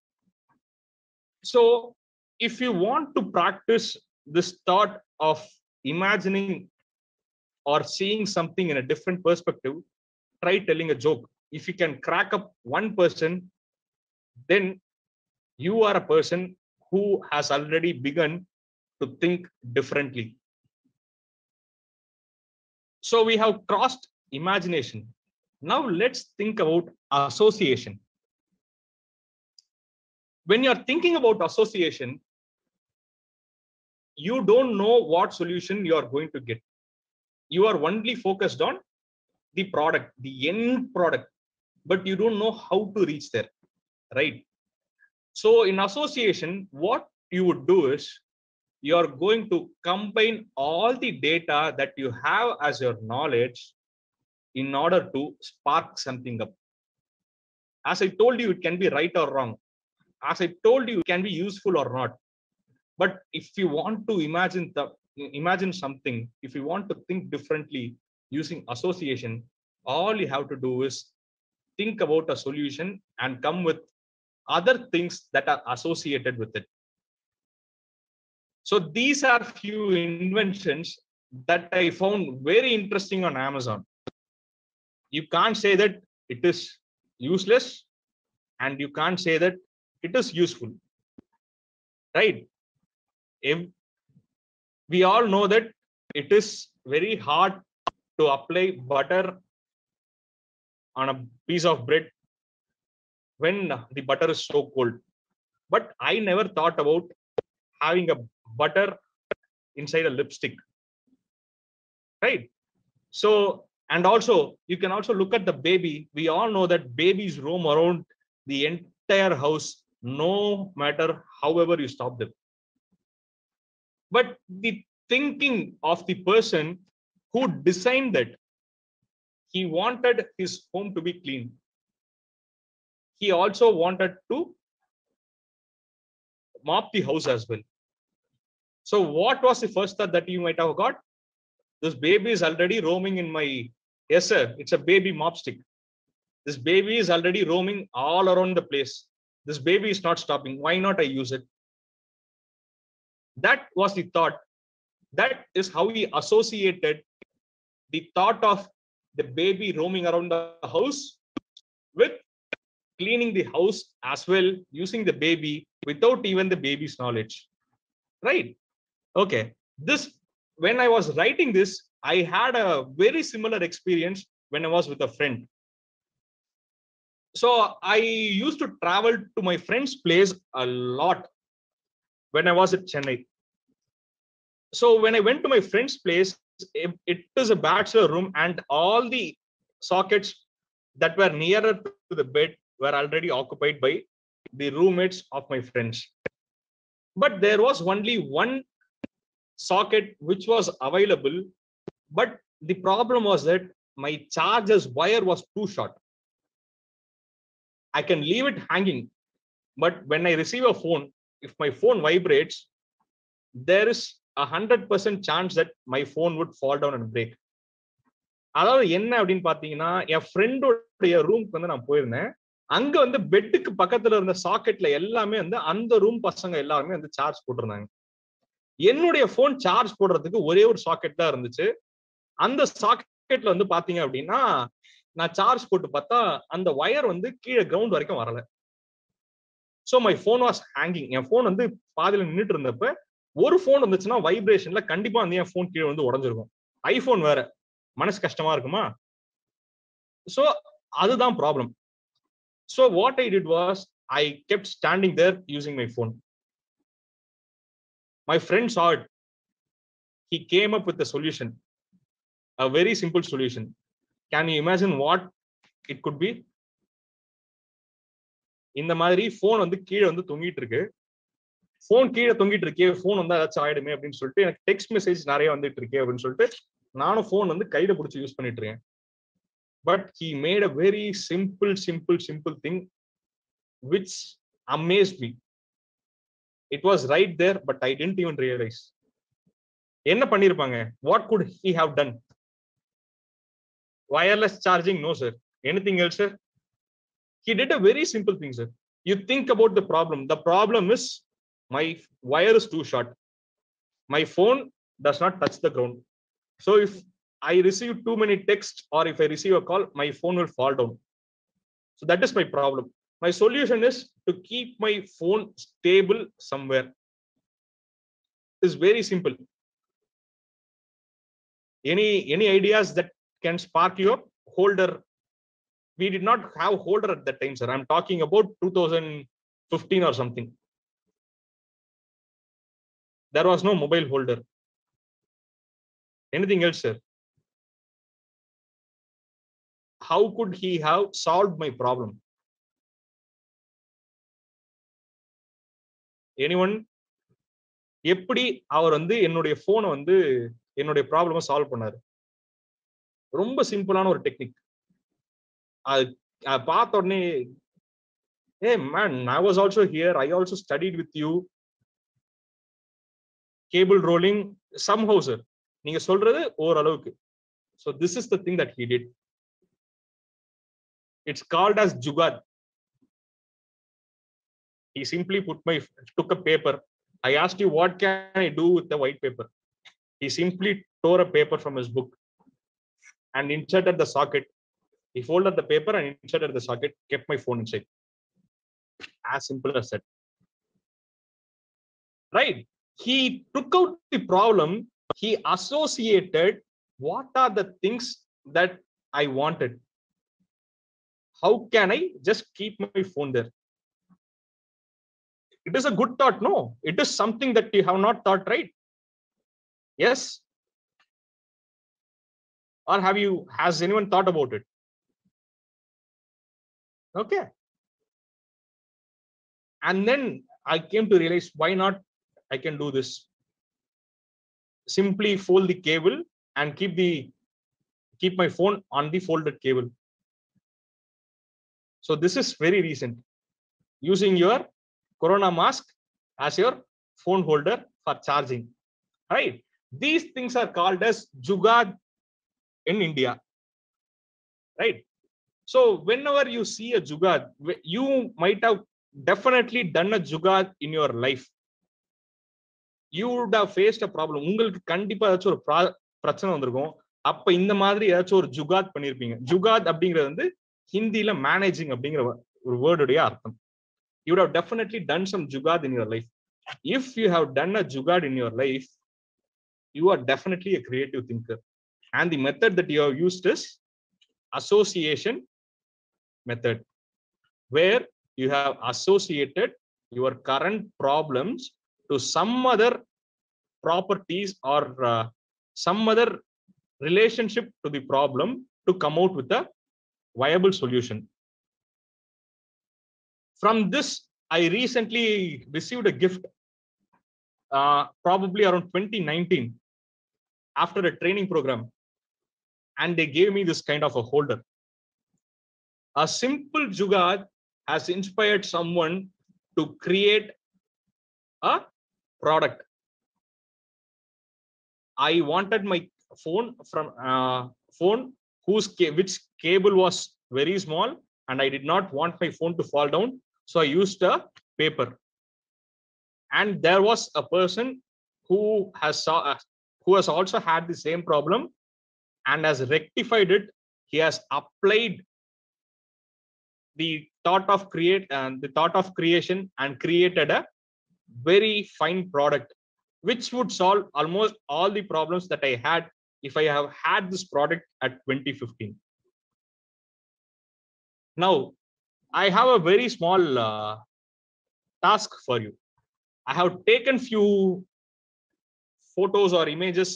So if you want to practice this thought of imagining or seeing something in a different perspective, try telling a joke. If you can crack up one person, then you are a person who has already begun to think differently. So we have crossed imagination. Now let's think about association. When you're thinking about association, you don't know what solution you are going to get. You are only focused on the product, the end product, but you don't know how to reach there, right? So in association, what you would do is you are going to combine all the data that you have as your knowledge in order to spark something up. As I told you, it can be right or wrong. As I told you, it can be useful or not. But if you want to imagine something, if you want to think differently using association, all you have to do is think about a solution and come with other things that are associated with it. So these are few inventions that I found very interesting on Amazon. You can't say that it is useless, and you can't say that it is useful, right? We all know that it is very hard to apply butter on a piece of bread when the butter is so cold. But I never thought about having a butter inside a lipstick, right? So, and also you can also look at the baby. We all know that babies roam around the entire house, no matter however you stop them. But the thinking of the person who designed that, he wanted his home to be clean. He also wanted to mop the house as well. So what was the first thought that you might have got? This baby is already roaming in my, yes sir, it's a baby mop stick. This baby is already roaming all around the place. This baby is not stopping. Why not I use it? That was the thought. That is how he associated the thought of the baby roaming around the house with cleaning the house as well, using the baby without even the baby's knowledge, right? Okay, this, when I was writing this, I had a very similar experience when I was with a friend. So I used to travel to my friend's place a lot when I was at Chennai. So when I went to my friend's place, it was a bachelor room, and all the sockets that were nearer to the bed were already occupied by the roommates of my friends. but there was only one socket which was available, but the problem was that my charger's wire was too short. I can leave it hanging, but when I receive a phone, if my phone vibrates, there is 100% chance that my phone would fall down and break. அதாவது என்ன அப்படின்னு பாத்தீங்கன்னா, என் ஃப்ரெண்டோடைய ரூம்க்கு வந்து நான் போயிருந்தேன். அங்க வந்து பெட்டுக்கு பக்கத்துல இருந்த சாக்கெட்ல எல்லாமே வந்து அந்த ரூம் பசங்க எல்லாருமே வந்து சார்ஜ் போட்டிருந்தாங்க. என்னுடைய போன் சார்ஜ் போடுறதுக்கு ஒரே ஒரு சாக்கெட் தான் இருந்துச்சு. அந்த சாக்கெட்ல வந்து பாத்தீங்க அப்படின்னா, நான் சார்ஜ் போட்டு பார்த்தா அந்த வயர் வந்து கீழே கிரவுண்ட் வரைக்கும் வரல. So my phone was hanging. N phone வந்து பாதியில நின்றுட்டு இருந்தப்ப ஒரு போன் வந்துச்சுன்னா வைப்ரேஷன்ல கண்டிப்பா வந்து என் போன் கீழே வந்து உடஞ்சிருக்கும். ஐபோன் வேற, மனசு கஷ்டமா இருக்குமா? சோ அதுதான் problem. So what I did was I kept standing there using my phone. My friend saw it. He came up with a solution, a very simple solution. Can you imagine what it could be? இந்த மாதிரி phone வந்து கீழே வந்து தொங்கிட்டு இருக்கு. Phone கீழே தொங்கிட்டு இருக்கே, போன் வந்து ஏதாச்சும் ஆயிடுமே அப்படின்னு சொல்லிட்டு எனக்கு டெக்ஸ்ட் மெசேஜ் நிறைய வந்துட்டு இருக்கே அப்படின்னு சொல்லிட்டு நானும் போன் வந்து கையில பிடிச்சி யூஸ் பண்ணிட்டு இருக்கேன். But he made a very simple thing which amazed me. It was right there, but I didn't even realize. என்ன பண்ணிருப்பாங்க? What could he have done? Wireless charging? No, sir. Anything else, sir? He did a very simple thing, sir. You think about the problem. The problem is my wire is too short. My phone does not touch the ground. So if I receive too many texts or if I receive a call, my phone will fall down. So that is my problem. My solution is to keep my phone stable somewhere. It's very simple. Any ideas that can spark your holder? We did not have holder at that time, sir. I'm talking about 2015 or something. There was no mobile holder. Anything else, sir? How could he have solved my problem? Anyone? எப்படி அவர் வந்து என்னுடைய போனை வந்து என்னுடைய ப்ராப்ளமை solve பண்ணாரு? ரொம்ப சிம்பிளான ஒரு டெக்னிக். அது பார்த்த உடனே, hey man, I was also here. I also studied with you. Cable rolling somehow, sir. நீங்க சொல்றது ஓரளவுக்கு. So this is the thing that he did. It's called as jugad. He simply took a paper. I asked you, what can I do with the white paper? He simply tore a paper from his book and inserted the socket. He folded the paper and inserted the socket, kept my phone inside. As simple as that. Right? He took out the problem. He associated what are the things that I wanted. How can I just keep my phone there? It is a good thought, no? It is something that you have not thought, right? Yes? Or has anyone thought about it? Okay. And then I came to realize, why not I can do this? Simply fold the cable and keep my phone on the folded cable. So this is very recent. Using your Corona mask as your phone holder for charging, right? These things are called as jugad in India, right? So whenever you see a jugad, you might have definitely done a jugad in your life. You would have faced a problem. உங்களுக்கு கண்டிப்பா ஏதாச்சும் ஒரு பிரச்சனை வந்திருக்கும். அப்ப இந்த மாதிரி ஏதாச்சும் ஒரு ஜுகாத் பண்ணிருப்பீங்க. ஜுகாத் அப்படிங்கிறது வந்து ஹிந்தில மேனேஜிங் அப்படிங்கிற ஒரு வேர்டுடைய அர்த்தம். You would have definitely done some jugad in your life. If you have done a jugad in your life, you are definitely a creative thinker. And the method that you have used is association method, where you have associated your current problems to some other properties or some other relationship to the problem to come out with a viable solution. From this, I recently received a gift. probably around 2019 after a training program, and they gave me this kind of a holder. A simple jugaad has inspired someone to create a product. I wanted my phone from phone which cable was very small, and I did not want my phone to fall down, so I used a paper. And there was a person who has also had the same problem and has rectified it. He has applied the thought of creation and created a very fine product, which would solve almost all the problems that I had if I have had this product at 2015. Now, I have a very small task for you. I have taken few photos or images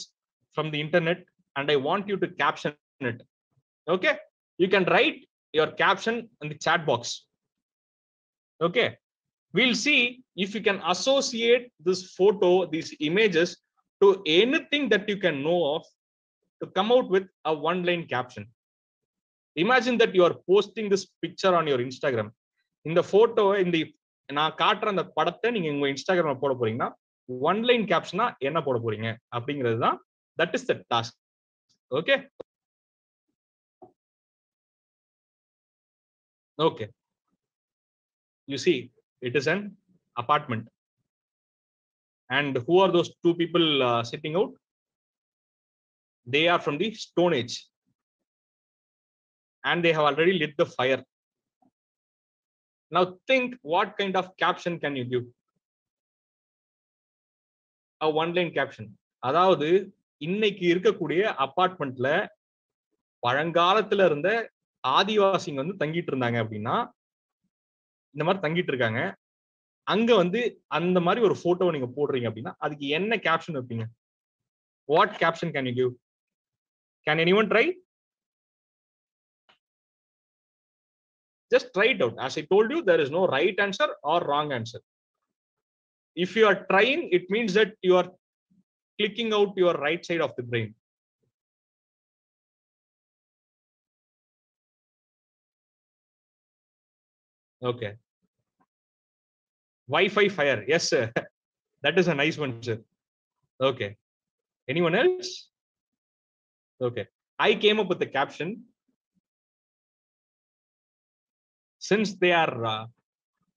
from the internet, and I want you to caption it. Okay, you can write your caption in the chat box. Okay, we'll see if you can associate this photo, these images, to anything that you can know of to come out with a one-line caption. Imagine that you are posting this picture on your Instagram. In the photo, நான் காட்டுற அந்த படத்தை நீங்க உங்க இன்ஸ்டாகிராம்ல போட போறீங்கன்னா one line கேப்ஷனா என்ன போட போறீங்க அப்படிங்கிறது தான், that is the task. Okay okay, you see, it is an apartment, and who are those two people sitting out? They are from the Stone Age, and they have already lit the fire. Now think, what kind of caption can you give? A one line caption. அதாவது இன்னைக்கு இருக்கக்கூடிய அபார்ட்மெண்ட்ல பழங்காலத்துல இருந்த ஆதிவாசிங்க வந்து தங்கிட்டு இருந்தாங்க அப்படின்னா, இந்த மாதிரி தங்கிட்டு இருக்காங்க, அங்க வந்து அந்த மாதிரி ஒரு போட்டோ நீங்க போடுறீங்க அப்படின்னா அதுக்கு என்ன கேப்ஷன் வைப்பீங்க? What caption can you give? Can anyone try? Just try it out. As I told you, there is no right answer or wrong answer. If you are trying, it means that you are clicking out your right side of the brain. Okay. Wi-Fi fire. Yes, sir. That is a nice one, sir. Okay. Anyone else? Okay. I came up with the caption. Since they are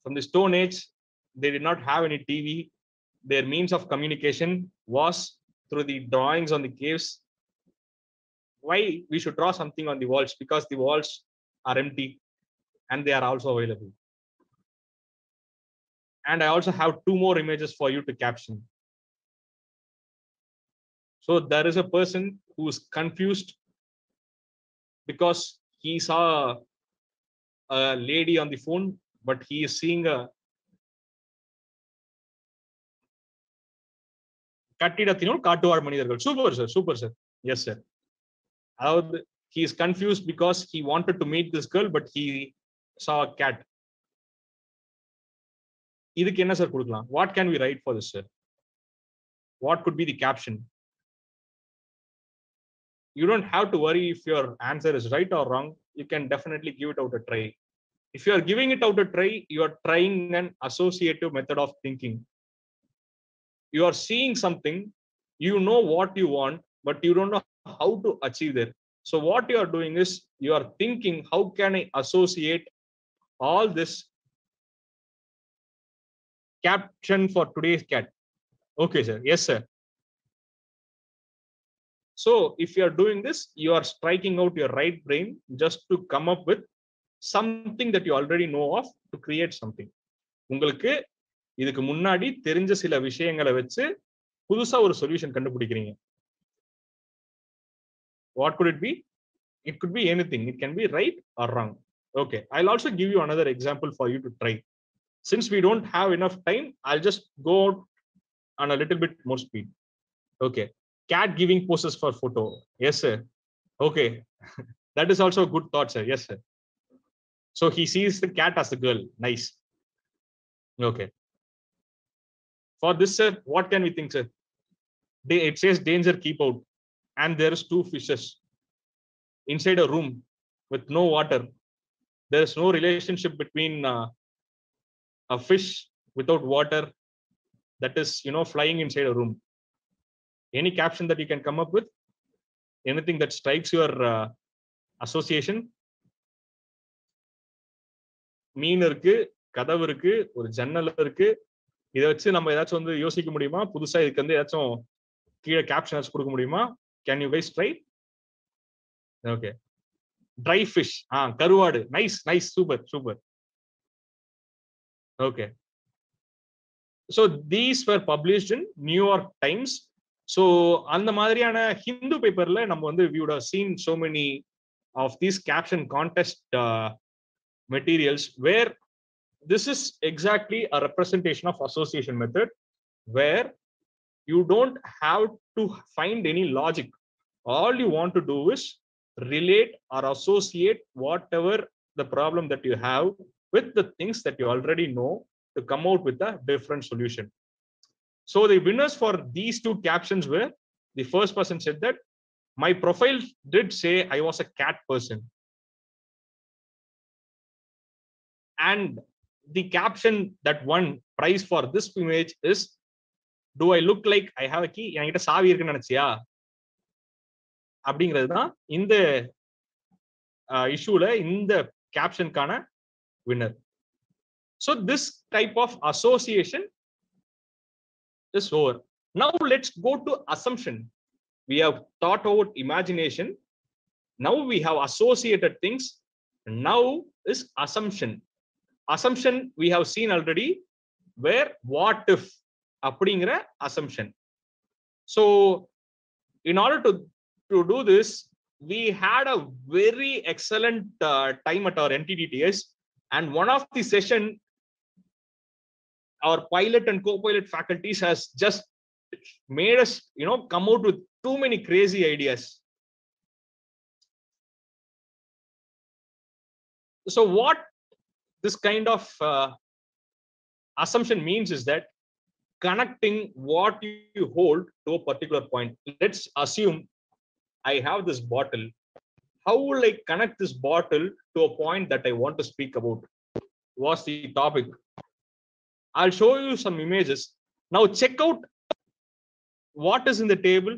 from the Stone Age, they did not have any TV. Their means of communication was through the drawings on the caves. Why we should draw something on the walls? Because the walls are empty and they are also available. And I also have two more images for you to caption. So there is a person who is confused because he saw a lady on the phone, but he is seeing a கட்டிடத்தினுள் காட்டுவாழ் மனிதர்கள். Super, sir. Super, sir. Yes, sir. He is confused because he wanted to meet this girl, but he saw a cat. இதுக்கு என்ன sir கொடுக்கலாம்? What can we write for this, sir? What could be the caption? You don't have to worry if your answer is right or wrong. You can definitely give it out a try. If you are giving it out a try, you are trying an associative method of thinking. You are seeing something, you know what you want, but you don't know how to achieve that. So what you are doing is you are thinking, how can I associate all this caption for today's cat? Okay, sir. Yes, sir. So if you are doing this, you are striking out your right brain just to come up with something that you already know of to create something. உங்களுக்கு இதுக்கு முன்னாடி தெரிஞ்ச சில விஷயங்களை வச்சு புதுசா ஒரு solution கண்டுபிடிக்கிறீங்க. What could it be? It could be anything. It can be right or wrong. Okay, I'll also give you another example for you to try. Since we don't have enough time, I'll just go on a little bit more speed. Okay, cat giving poses for photo. Yes, sir. Okay, that is also a good thought, sir. Yes, sir. So he sees the cat as the girl. Nice. Okay. For this, sir, what can we think, sir? It says danger, keep out, and there is 2 fishes inside a room with no water. There is no relationship between a fish without water that is, flying inside a room. Any caption that you can come up with? Anything that strikes your association? மீன் இருக்கு, கதவு இருக்கு, ஒரு ஜன்னல் இருக்கு. இதை வச்சு நம்ம ஏதாச்சும் வந்து யோசிக்க முடியுமா? புதுசா இதுக்கு வந்து ஏதாச்சும் கீழே கேப்ஷன் கொடுக்க முடியுமா? Can you guys try? Okay, try fish, கருவாடு. Nice nice, super super. Okay, so these were published in New York Times. So அந்த மாதிரியான ஹிந்து பேப்பர்ல நம்ம வந்து we would have seen so many of these caption contest materials where this is exactly a representation of association method, where you don't have to find any logic. All you want to do is relate or associate whatever the problem that you have with the things that you already know to come out with a different solution. So the winners for these 2 captions were, the first person said that my profile did say I was a cat person, and the caption that won prize for this image is, do I look like I have a key? என்கிட்ட சாவி இருக்குன்னு நினைச்சியா? அப்படிங்கிறது தான் இந்த இஷ்யூல இந்த கேப்ஷனுக்கான winner. So this type of association is over. Now let's go to assumption. We have thought about imagination. Now we have associated things. Now is assumption. Assumption we have seen already, where what if அப்படிங்கிற assumption. So in order to do this, we had a very excellent time at our NTTTS, and one of the session our pilot and co-pilot faculties has just made us, come out with too many crazy ideas. So what this kind of assumption means is that connecting what you hold to a particular point. Let's assume I have this bottle. How will I connect this bottle to a point that I want to speak about? What's the topic? I'll show you some images. Now check out what is in the table.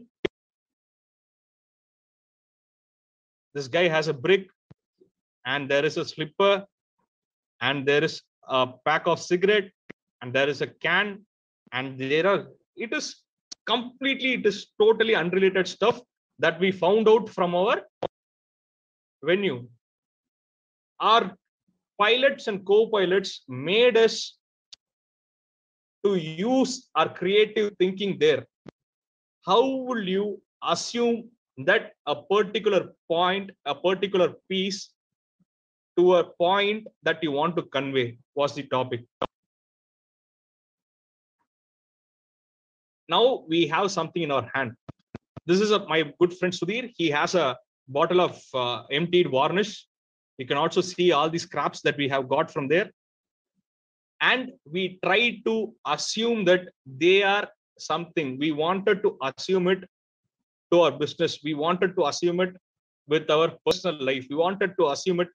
This guy has a brick, and there is a slipper, and there is a pack of cigarette, and there is a can, and it is totally unrelated stuff that we found out from our venue. Our pilots and co-pilots made us to use our creative thinking there. How will you assume that a particular point, a particular piece, to a point that you want to convey was the topic? Now we have something in our hand. This is my good friend Sudhir. He has a bottle of emptied varnish. You can also see all the scraps that we have got from there. And we try to assume that they are something. We wanted to assume it to our business. We wanted to assume it with our personal life. We wanted to assume it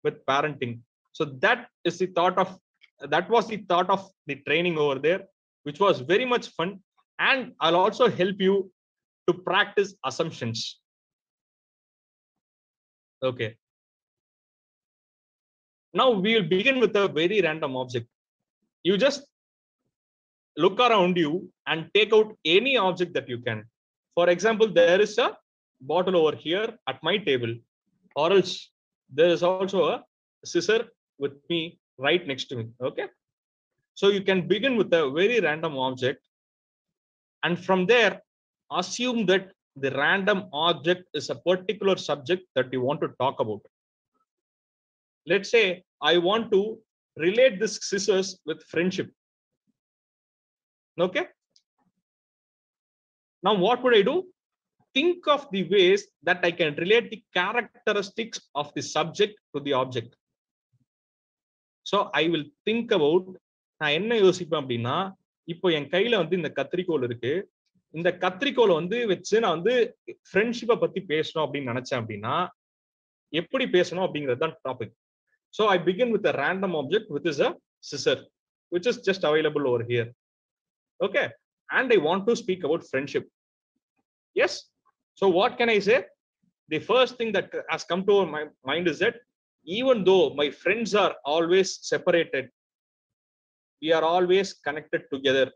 with parenting. So that was the thought of the training over there, which was very much fun. And I'll also help you to practice assumptions. Okay. Now we will begin with a very random object. You just look around you and take out any object that you can. For example, there is a bottle over here at my table, or else there is also a scissor with me right next to me. Okay. So you can begin with a very random object, and from there assume that the random object is a particular subject that you want to talk about. Let's say I want to relate this scissors with friendship. Okay. Now what would I do? Think of the ways that I can relate the characteristics of the subject to the object. So I will think about, நான் என்ன யோசிப்பேன் அப்படின்னா, இப்போ என் கையில வந்து இந்த கத்திரிக்கோல் இருக்கு. இந்த கத்திரிக்கோலை வந்து வச்சு நான் வந்து ஃப்ரெண்ட்ஷிப்பை பத்தி பேசணும் அப்படின்னு நினைச்சேன் அப்படின்னா எப்படி பேசணும் அப்படிங்கிறது தான் topic. So I begin with a random object, which is a scissor, which is just available over here. Okay, and I want to speak about friendship. Yes. So what can I say? The first thing that has come to my mind is that even though my friends are always separated, we are always connected together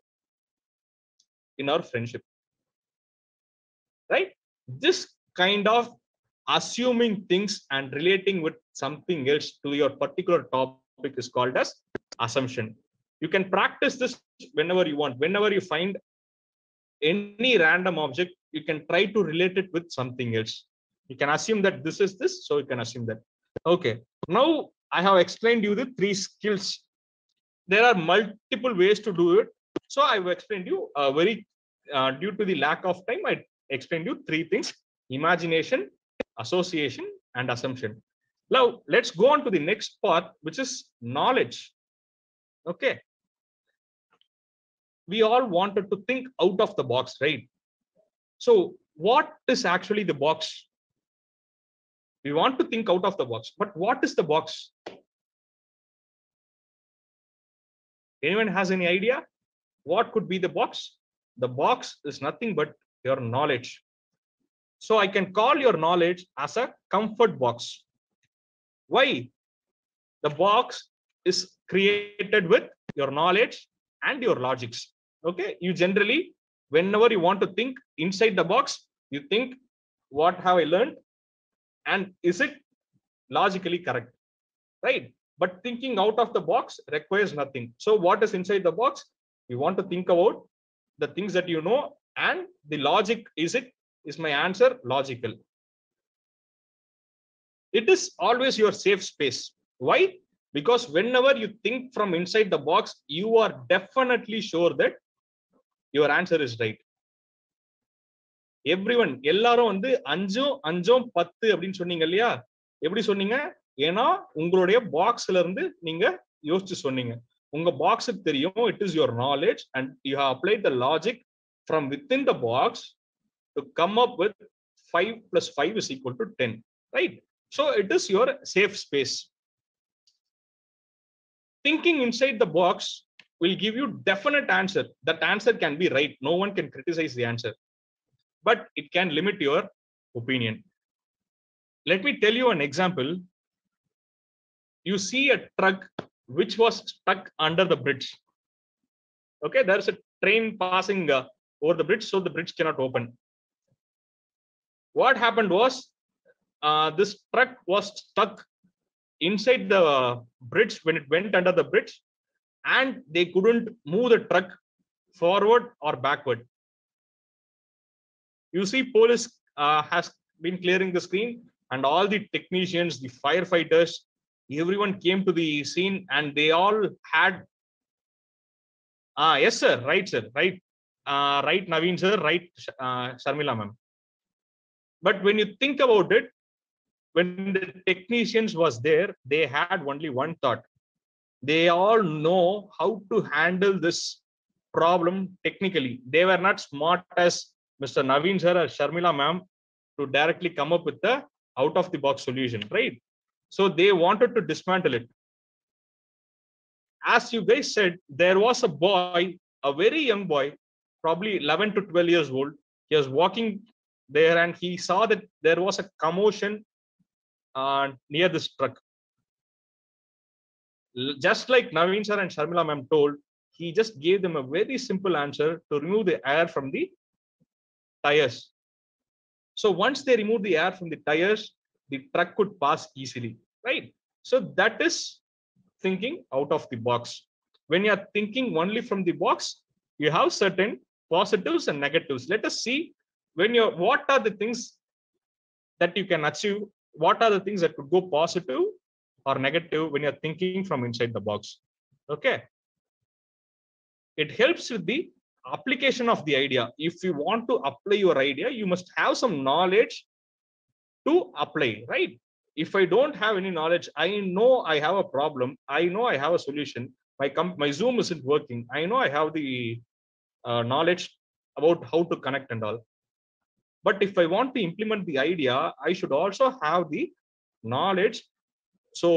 in our friendship. Right? This kind of assuming things and relating with something else to your particular topic is called as assumption. You can practice this whenever you want. Whenever you find any random object, you can try to relate it with something else. You can assume that this is this, so you can assume that. Okay, now I have explained you the 3 skills. There are multiple ways to do it, so I have explained you due to the lack of time, I explained you 3 things: imagination, association, and assumption. Now let's go on to the next part, which is knowledge. Okay, we all wanted to think out of the box, right? So what is actually the box? We want to think out of the box, but what is the box? Anyone has any idea what could be the box? The box is nothing but your knowledge. So I can call your knowledge as a comfort box. Why? The box is created with your knowledge and your logics. Okay, you generally, whenever you want to think inside the box, you think, what have I learned and is it logically correct, right? But thinking out of the box requires nothing. So what is inside the box? You want to think about the things that you know, and the logic, is my answer logical? It is always your safe space. Why? Because whenever you think from inside the box, you are definitely sure that your answer is right. Everyone, எல்லாரும் வந்து 5 5 10 அப்படின்னு சொன்னீங்க இல்லையா? எப்படி சொன்னீங்க? ஏன்னா உங்களுடைய பாக்ஸ்ல இருந்து நீங்க யோசிச்சு சொன்னீங்க. உங்க பாக்ஸுக்கு தெரியும், it is your knowledge and you have applied the logic from within the box to come up with 5 plus 5 is equal to 10, right? So it is your safe space. Thinking inside the box will give you definite answer. That answer can be right. No one can criticize the answer, but it can limit your opinion. Let me tell you an example. You see a truck which was stuck under the bridge. Okay, there's a train passing over the bridge, so the bridge cannot open. What happened was, this truck was stuck inside the bridge when it went under the bridge, and they couldn't move the truck forward or backward. You see, police has been clearing the screen, and all the technicians, the firefighters, everyone came to the scene, and they all had yes sir, right sir, right, right Naveen sir, right Sharmila ma'am. But when you think about it, when the technicians was there, they had only one thought. They all know how to handle this problem technically. They were not smart as Mr. Naveen sir or Sharmila ma'am to directly come up with the out of the box solution, right? So they wanted to dismantle it. As you guys said, there was a boy, a very young boy, probably 11 to 12 years old. He was walking there and he saw that there was a commotion near this truck. Just like Naveen sir and Sharmila ma'am told, he just gave them a very simple answer to remove the air from the tires. So once they removed the air from the tires, the truck could pass easily, right? So that is thinking out of the box. When you are thinking only from the box, you have certain positives and negatives. Let us see what are the things that you can achieve, what are the things that could go positive or negative when you're thinking from inside the box. Okay, it helps with the application of the idea. If you want to apply your idea, you must have some knowledge to apply, right? If I don't have any knowledge, I know I have a problem, I know I have a solution, my Zoom isn't working. I know I have the knowledge about how to connect and all. But if I want to implement the idea, I should also have the knowledge. So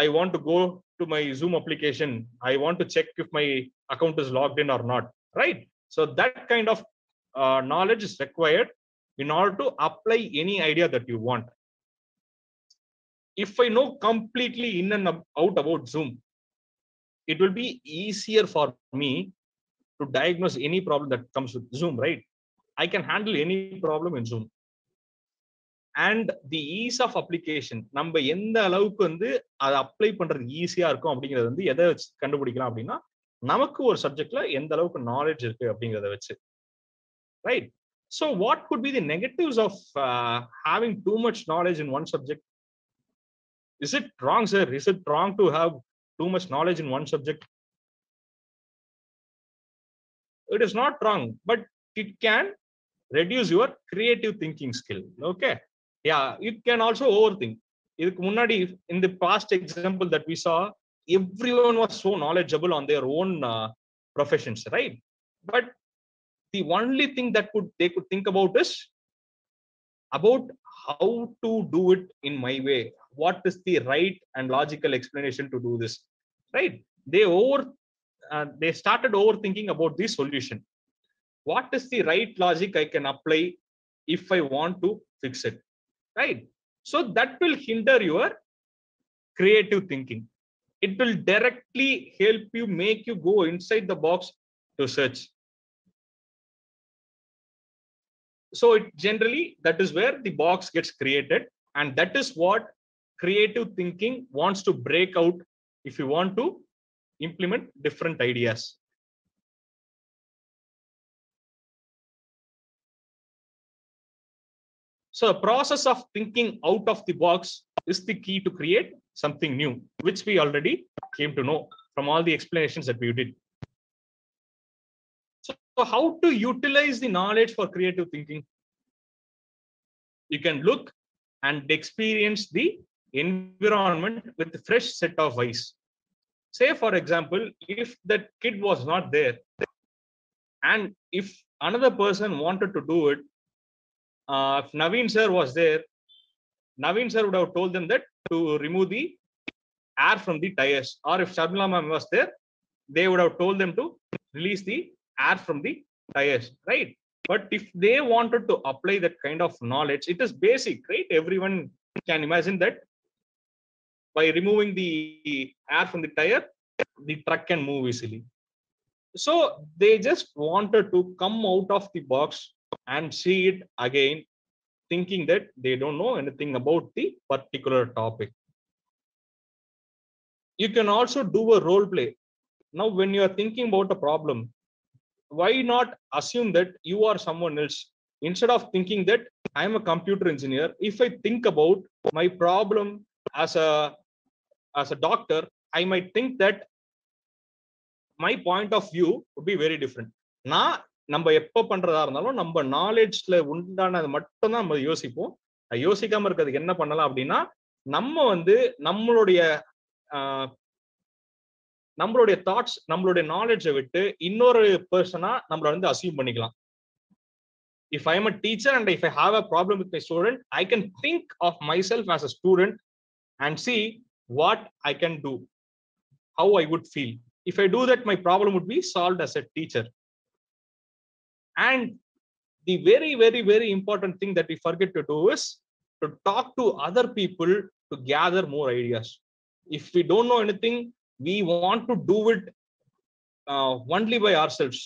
I want to go to my Zoom application. I want to check if my account is logged in or not, right? So that kind of knowledge is required in order to apply any idea that you want. If I know completely in and out about Zoom, it will be easier for me to diagnose any problem that comes with Zoom, right? I can handle any problem in Zoom. And the ease of application, நம்ம எந்த அளவுக்கு வந்து அதை apply பண்றது ஈஸியா இருக்கும் அப்படிங்கறது வந்து எதை வச்சு கண்டுபிடிக்கலாம் அப்படின்னா, நமக்கு ஒரு சப்ஜெக்ட்ல எந்த அளவுக்கு நாலேஜ் இருக்கு அப்படிங்கறத வச்சு, right? So what could be the negatives of having too much knowledge in one subject? Is it wrong, sir? Is it wrong to have too much knowledge in one subject? It is not wrong, but it can reduce your creative thinking skill. Okay. Yeah, it can also overthink. இதுக்கு முன்னாடி in the past example that we saw, everyone was so knowledgeable on their own professions, right? But the only thing that they could think about is about how to do it in my way. What is the right and logical explanation to do this, right? They started overthinking about the solution. What is the right logic I can apply if I want to fix it, right? So that will hinder your creative thinking. It will directly help you, make you go inside the box to search. So it generally, that is where the box gets created, and that is what creative thinking wants to break out if you want to implement different ideas. So the process of thinking out of the box is the key to create something new, which we already came to know from all the explanations that we did. So how to utilize the knowledge for creative thinking? You can look and experience the environment with a fresh set of eyes. Say, for example, if that kid was not there, and if another person wanted to do it, if Naveen sir was there, Naveen sir would have told them that to remove the air from the tires. Or if Shabla ma'am was there, they would have told them to release the air from the tires, right? But if they wanted to apply that kind of knowledge, it is basic, right? Everyone can imagine that by removing the air from the tire, the truck can move easily. So they just wanted to come out of the box and see it again, thinking that they don't know anything about the particular topic. You can also do a role play. Now, when you are thinking about a problem, why not assume that you are someone else? Instead of thinking that I am a computer engineer, if I think about my problem as a doctor, I might think that my point of view would be very different. நம்ம எப்ப பண்றதா இருந்தாலும் நம்ம நாலேஜ்ல உண்டானது மட்டும் தான் நம்ம யோசிப்போம். யோசிக்காம இருக்கிறதுக்கு என்ன பண்ணலாம் அப்படின்னா, நம்ம வந்து நம்மளுடைய தாட்ஸ், நம்மளுடைய நாலேஜை விட்டு இன்னொரு பர்சனா நம்மள வந்து அசியூம் பண்ணிக்கலாம். If I am a teacher and if I have a problem with my student, I can think of myself as a student and see what I can do, how I would feel. If I do that, my problem would be solved as a teacher. And the very, very, very important thing that we forget to do is to talk to other people to gather more ideas. If we don't know anything, we want to do it only by ourselves.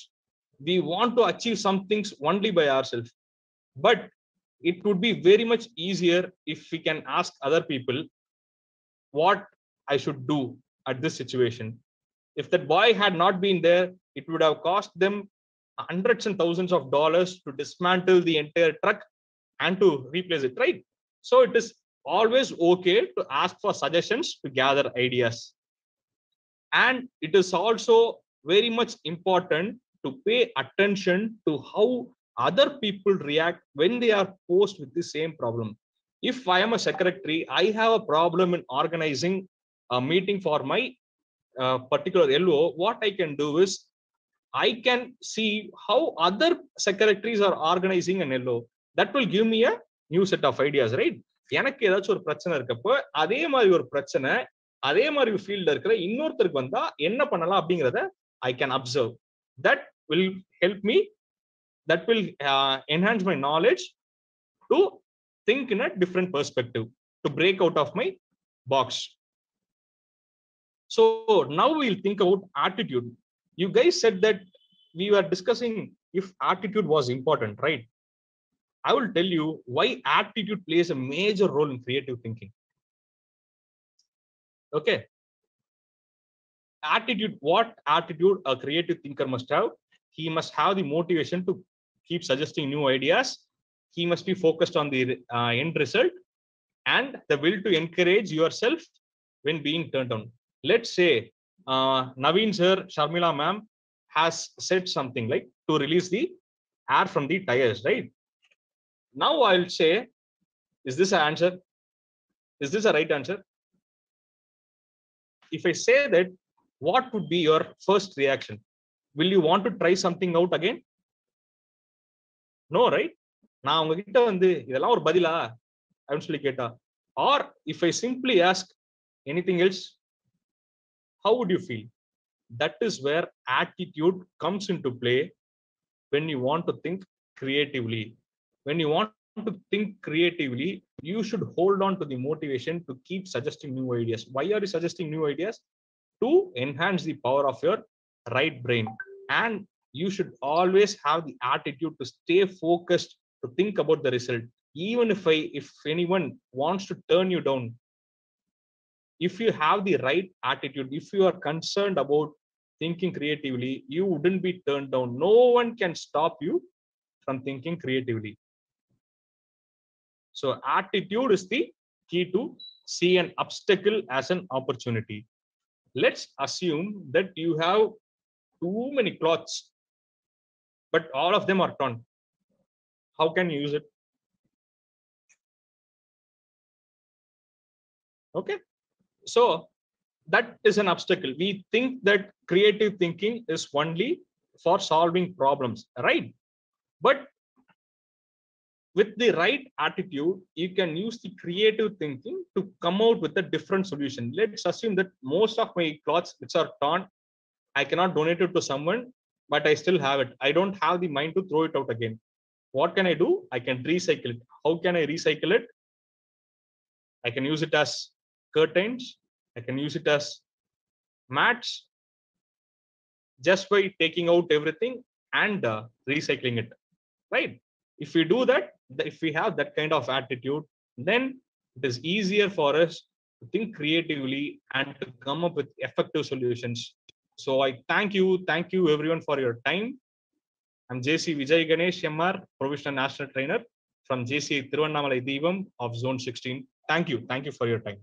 We want to achieve some things only by ourselves. But it would be very much easier if we can ask other people what I should do at this situation. If that boy had not been there, it would have cost them hundreds and thousands of dollars to dismantle the entire truck and to replace it, right? So it is always okay to ask for suggestions to gather ideas. And it is also very much important to pay attention to how other people react when they are posed with the same problem. If I am a secretary, I have a problem in organizing a meeting for my particular LO, what I can do is I can see how other secretaries are organizing an LO. That will give me a new set of ideas, right? எனக்கு ஏதாச்சும் ஒரு பிரச்சனை இருக்கப்போ அதே மாதிரி ஒரு பிரச்சனை அதே மாதிரி ஃபீல்ட்ல இருக்கிற இன்னொருத்தருக்கு வந்தா என்ன பண்ணலாம் அப்படிங்கறத I can observe. That will help me. That will enhance my knowledge to think in a different perspective, to break out of my box. So now we'll think about attitude. You guys said that we were discussing if attitude was important, right? I will tell you why attitude plays a major role in creative thinking. Okay. Attitude, what attitude a creative thinker must have? He must have the motivation to keep suggesting new ideas. He must be focused on the end result and the will to encourage yourself when being turned on. Let's say Naveen sir, Sharmila ma'am has said something like to release the air from the tires, right? Now I'll say, is this an answer? Is this a right answer? If I say that, what would be your first reaction? Will you want to try something out again? No, right? நான் உங்ககிட்ட வந்து இதெல்லாம் ஒரு பதிலா அப்படின்னு சொல்லி கேட்டா, or if I simply ask anything else, how would you feel? That is where attitude comes into play when you want to think creatively. When you want to think creatively, you should hold on to the motivation to keep suggesting new ideas. Why are you suggesting new ideas? To enhance the power of your right brain. And you should always have the attitude to stay focused, to think about the result. Even if anyone wants to turn you down, if you have the right attitude, if you are concerned about thinking creatively, you wouldn't be turned down. No one can stop you from thinking creatively. So attitude is the key to see an obstacle as an opportunity. Let's assume that you have too many clothes, but all of them are torn. How can you use it? Okay. So that is an obstacle. We think that creative thinking is only for solving problems, right? But with the right attitude, you can use the creative thinking to come out with a different solution. Let's assume that most of my clothes which are torn, I cannot donate it to someone, but I still have it. I don't have the mind to throw it out again. What can I do? I can recycle it. How can I recycle it? I can use it as curtains. I can use it as mats, just by taking out everything and recycling it, right? If we do that, if we have that kind of attitude, then it is easier for us to think creatively and to come up with effective solutions. So I thank you everyone for your time. I'm JC Vijay Ganesh MR, Provisional National Trainer from JC Thiruvannamalai Deevam of Zone 16. Thank you for your time.